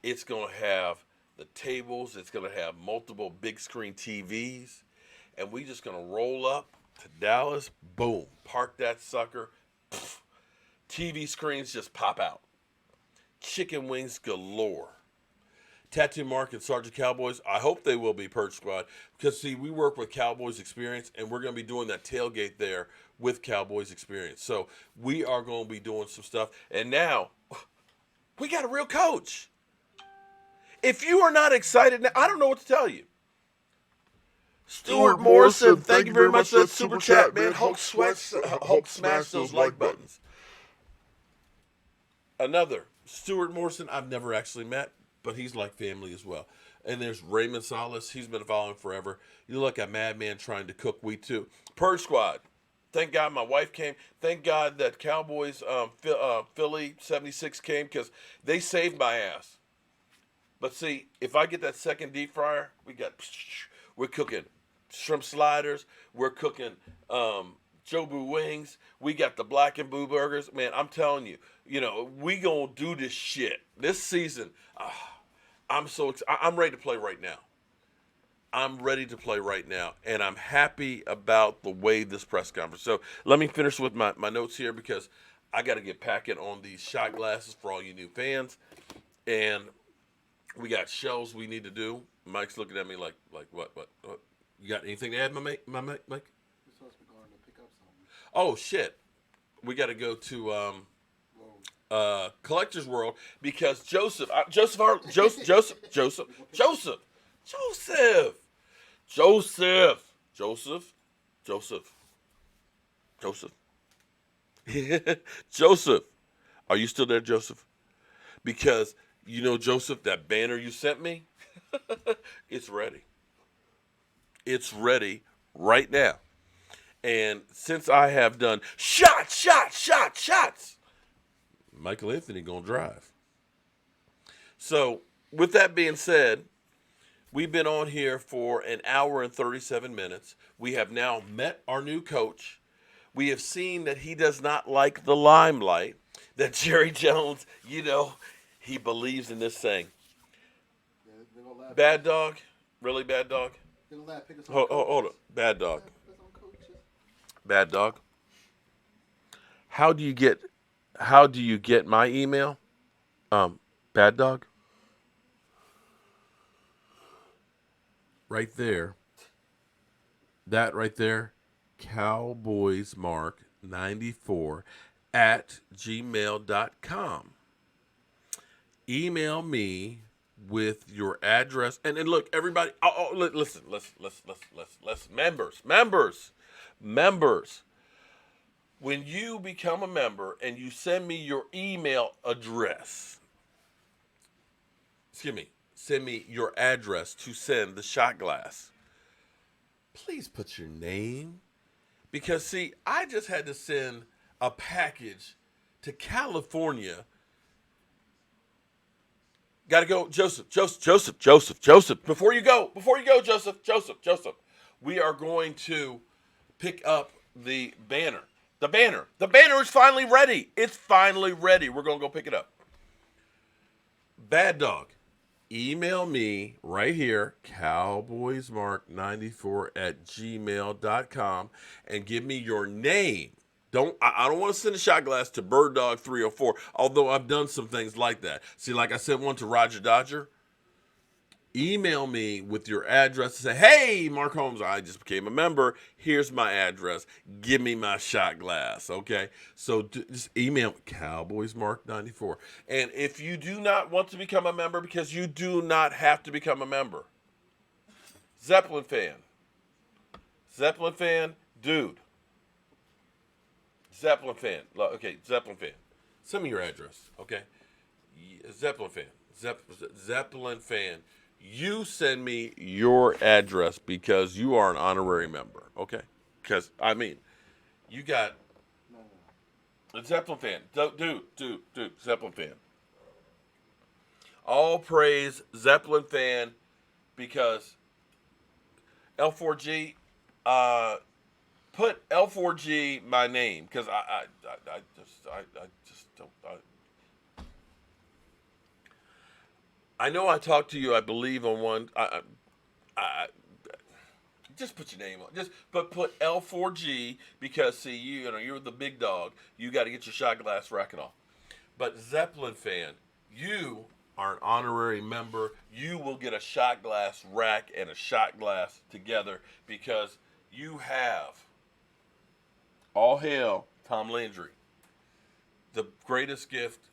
It's going to have the tables. It's going to have multiple big screen TVs. And we just going to roll up to Dallas. Boom. Park that sucker. Pfft. TV screens just pop out. Chicken wings galore. Tattoo Mark and Sergeant Cowboys, I hope they will be Perch Squad, because, see, we work with Cowboys Experience, and we're going to be doing that tailgate there with Cowboys Experience. So we are going to be doing some stuff. And now, we got a real coach. If you are not excited now, I don't know what to tell you. Stuart Morrison, thank you very much for that super chat, man. Hulk smash those like buttons. Another, Stuart Morrison, I've never actually met, but he's like family as well. And there's Raymond Salas. He's been following forever. You look at Madman trying to cook wheat too. Purge Squad. Thank God my wife came. Thank God that Cowboys Philly 76 came, because they saved my ass. But see, if I get that second deep fryer, we're cooking shrimp sliders. We're cooking Jobu wings. We got the black and blue burgers. Man, I'm telling you, we gonna do this shit this season. I'm so excited. I'm ready to play right now. I'm ready to play right now, and I'm happy about the way this press conference. So let me finish with my notes here, because I got to get packing on these shot glasses for all you new fans, and we got shells we need to do. Mike's looking at me like what? You got anything to add, Mike? We're supposed to be going to pick up something. Oh shit, we got to go to Collector's World, because Joseph, Joseph, are you still there, Joseph? Because Joseph, that banner you sent me, it's ready. It's ready right now. And since I have done shots, Michael Anthony gonna drive. So with that being said, we've been on here for an hour and 37 minutes. We have now met our new coach. We have seen that he does not like the limelight, that Jerry Jones, he believes in this thing. Bad dog? Really, bad dog? Hold on. Bad dog. Bad dog. How do you get my email? Bad dog? Right there. That right there. CowboysMark94 at gmail.com. Email me with your address. And look, everybody, listen, members. When you become a member and you send me your email address, send me your address to send the shot glass, please put your name. Because, see, I just had to send a package to California. Got to go, Joseph. Before you go, Joseph. We are going to pick up the banner. The banner is finally ready. It's finally ready. We're going to go pick it up. Bad dog, email me right here, cowboysmark94 at gmail.com, and give me your name I don't want to send a shot glass to Bird Dog 304, although I've done some things like that. See, like I sent one to Roger Dodger. Email me with your address and say, hey, Mark Holmes, I just became a member. Here's my address. Give me my shot glass, okay? So just email CowboysMark94. And if you do not want to become a member, because you do not have to become a member, Zeppelin fan, dude. Zeppelin fan. Okay, Zeppelin fan. Send me your address, okay? Zeppelin fan. Zeppelin fan. You send me your address because you are an honorary member, okay? Because, I mean, you got a Zeppelin fan. Dude, Zeppelin fan. All praise Zeppelin fan because L4G, put L4G my name because I just don't. I know I talked to you, I believe, on one. Just put your name on. Just put L4G because see you know you're the big dog. You got to get your shot glass racket off. But Zeppelin fan, you are an honorary member. You will get a shot glass rack and a shot glass together because you have. All hail Tom Landry. The greatest gift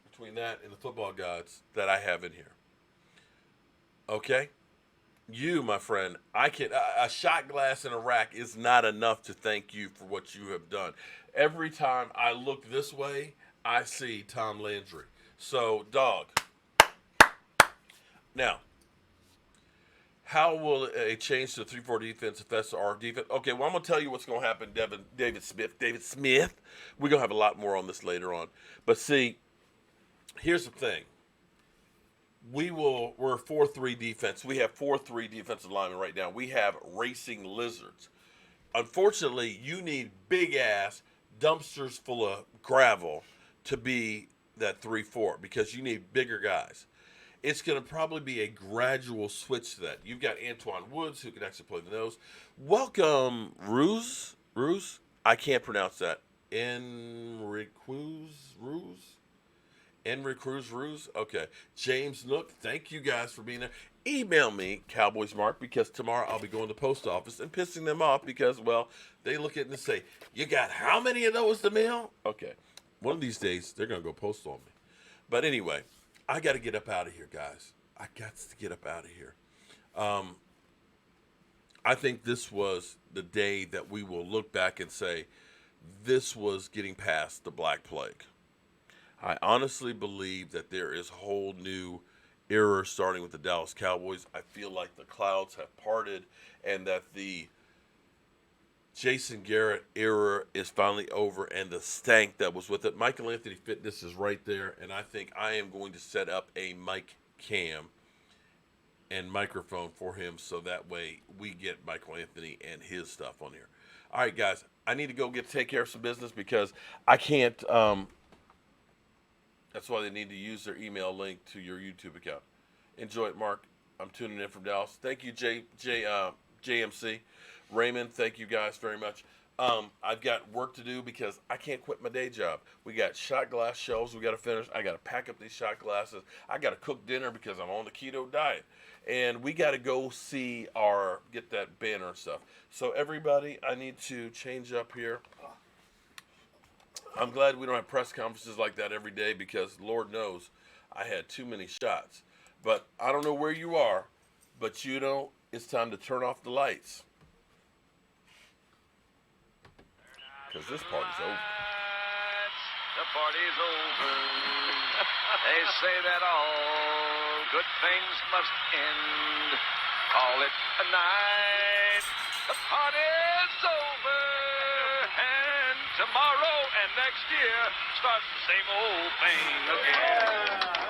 between that and the football gods that I have in here. Okay? You, my friend, a shot glass and a rack is not enough to thank you for what you have done. Every time I look this way, I see Tom Landry. So, dog. Now, how will a change to the 3-4 defense affect our defense? Okay, well, I'm going to tell you what's going to happen, David Smith. We're going to have a lot more on this later on. But see, here's the thing. We're 4-3 defense. We have 4-3 defensive linemen right now. We have racing lizards. Unfortunately, you need big-ass dumpsters full of gravel to be that 3-4 because you need bigger guys. It's going to probably be a gradual switch to that. You've got Antoine Woods, who can actually play the nose. Welcome, Ruse? I can't pronounce that. Ruse? Okay. James Nook, thank you guys for being there. Email me, Cowboys Mark, because tomorrow I'll be going to the post office and pissing them off because, well, they look at it and say, you got how many of those to mail? Okay. One of these days, they're going to go post on me. But anyway, I got to get up out of here, guys. I got to get up out of here. I think this was the day that we will look back and say, this was getting past the Black Plague. I honestly believe that there is a whole new era starting with the Dallas Cowboys. I feel like the clouds have parted and that the Jason Garrett era is finally over and the stank that was with it. Michael Anthony Fitness is right there, and I think I am going to set up a mic cam and microphone for him so that way we get Michael Anthony and his stuff on here. All right, guys, I need to go take care of some business because I can't that's why they need to use their email link to your YouTube account. Enjoy it, Mark. I'm tuning in from Dallas. Thank you, JMC. Raymond, thank you guys very much. I've got work to do because I can't quit my day job. We got shot glass shelves we got to finish. I got to pack up these shot glasses. I got to cook dinner because I'm on the keto diet. And we got to go get that banner and stuff. So everybody, I need to change up here. I'm glad we don't have press conferences like that every day because Lord knows I had too many shots. But I don't know where you are, but it's time to turn off the lights. Because this party's over. The party's over. They say that all good things must end. Call it a night. The party's over. And tomorrow and next year starts the same old thing again.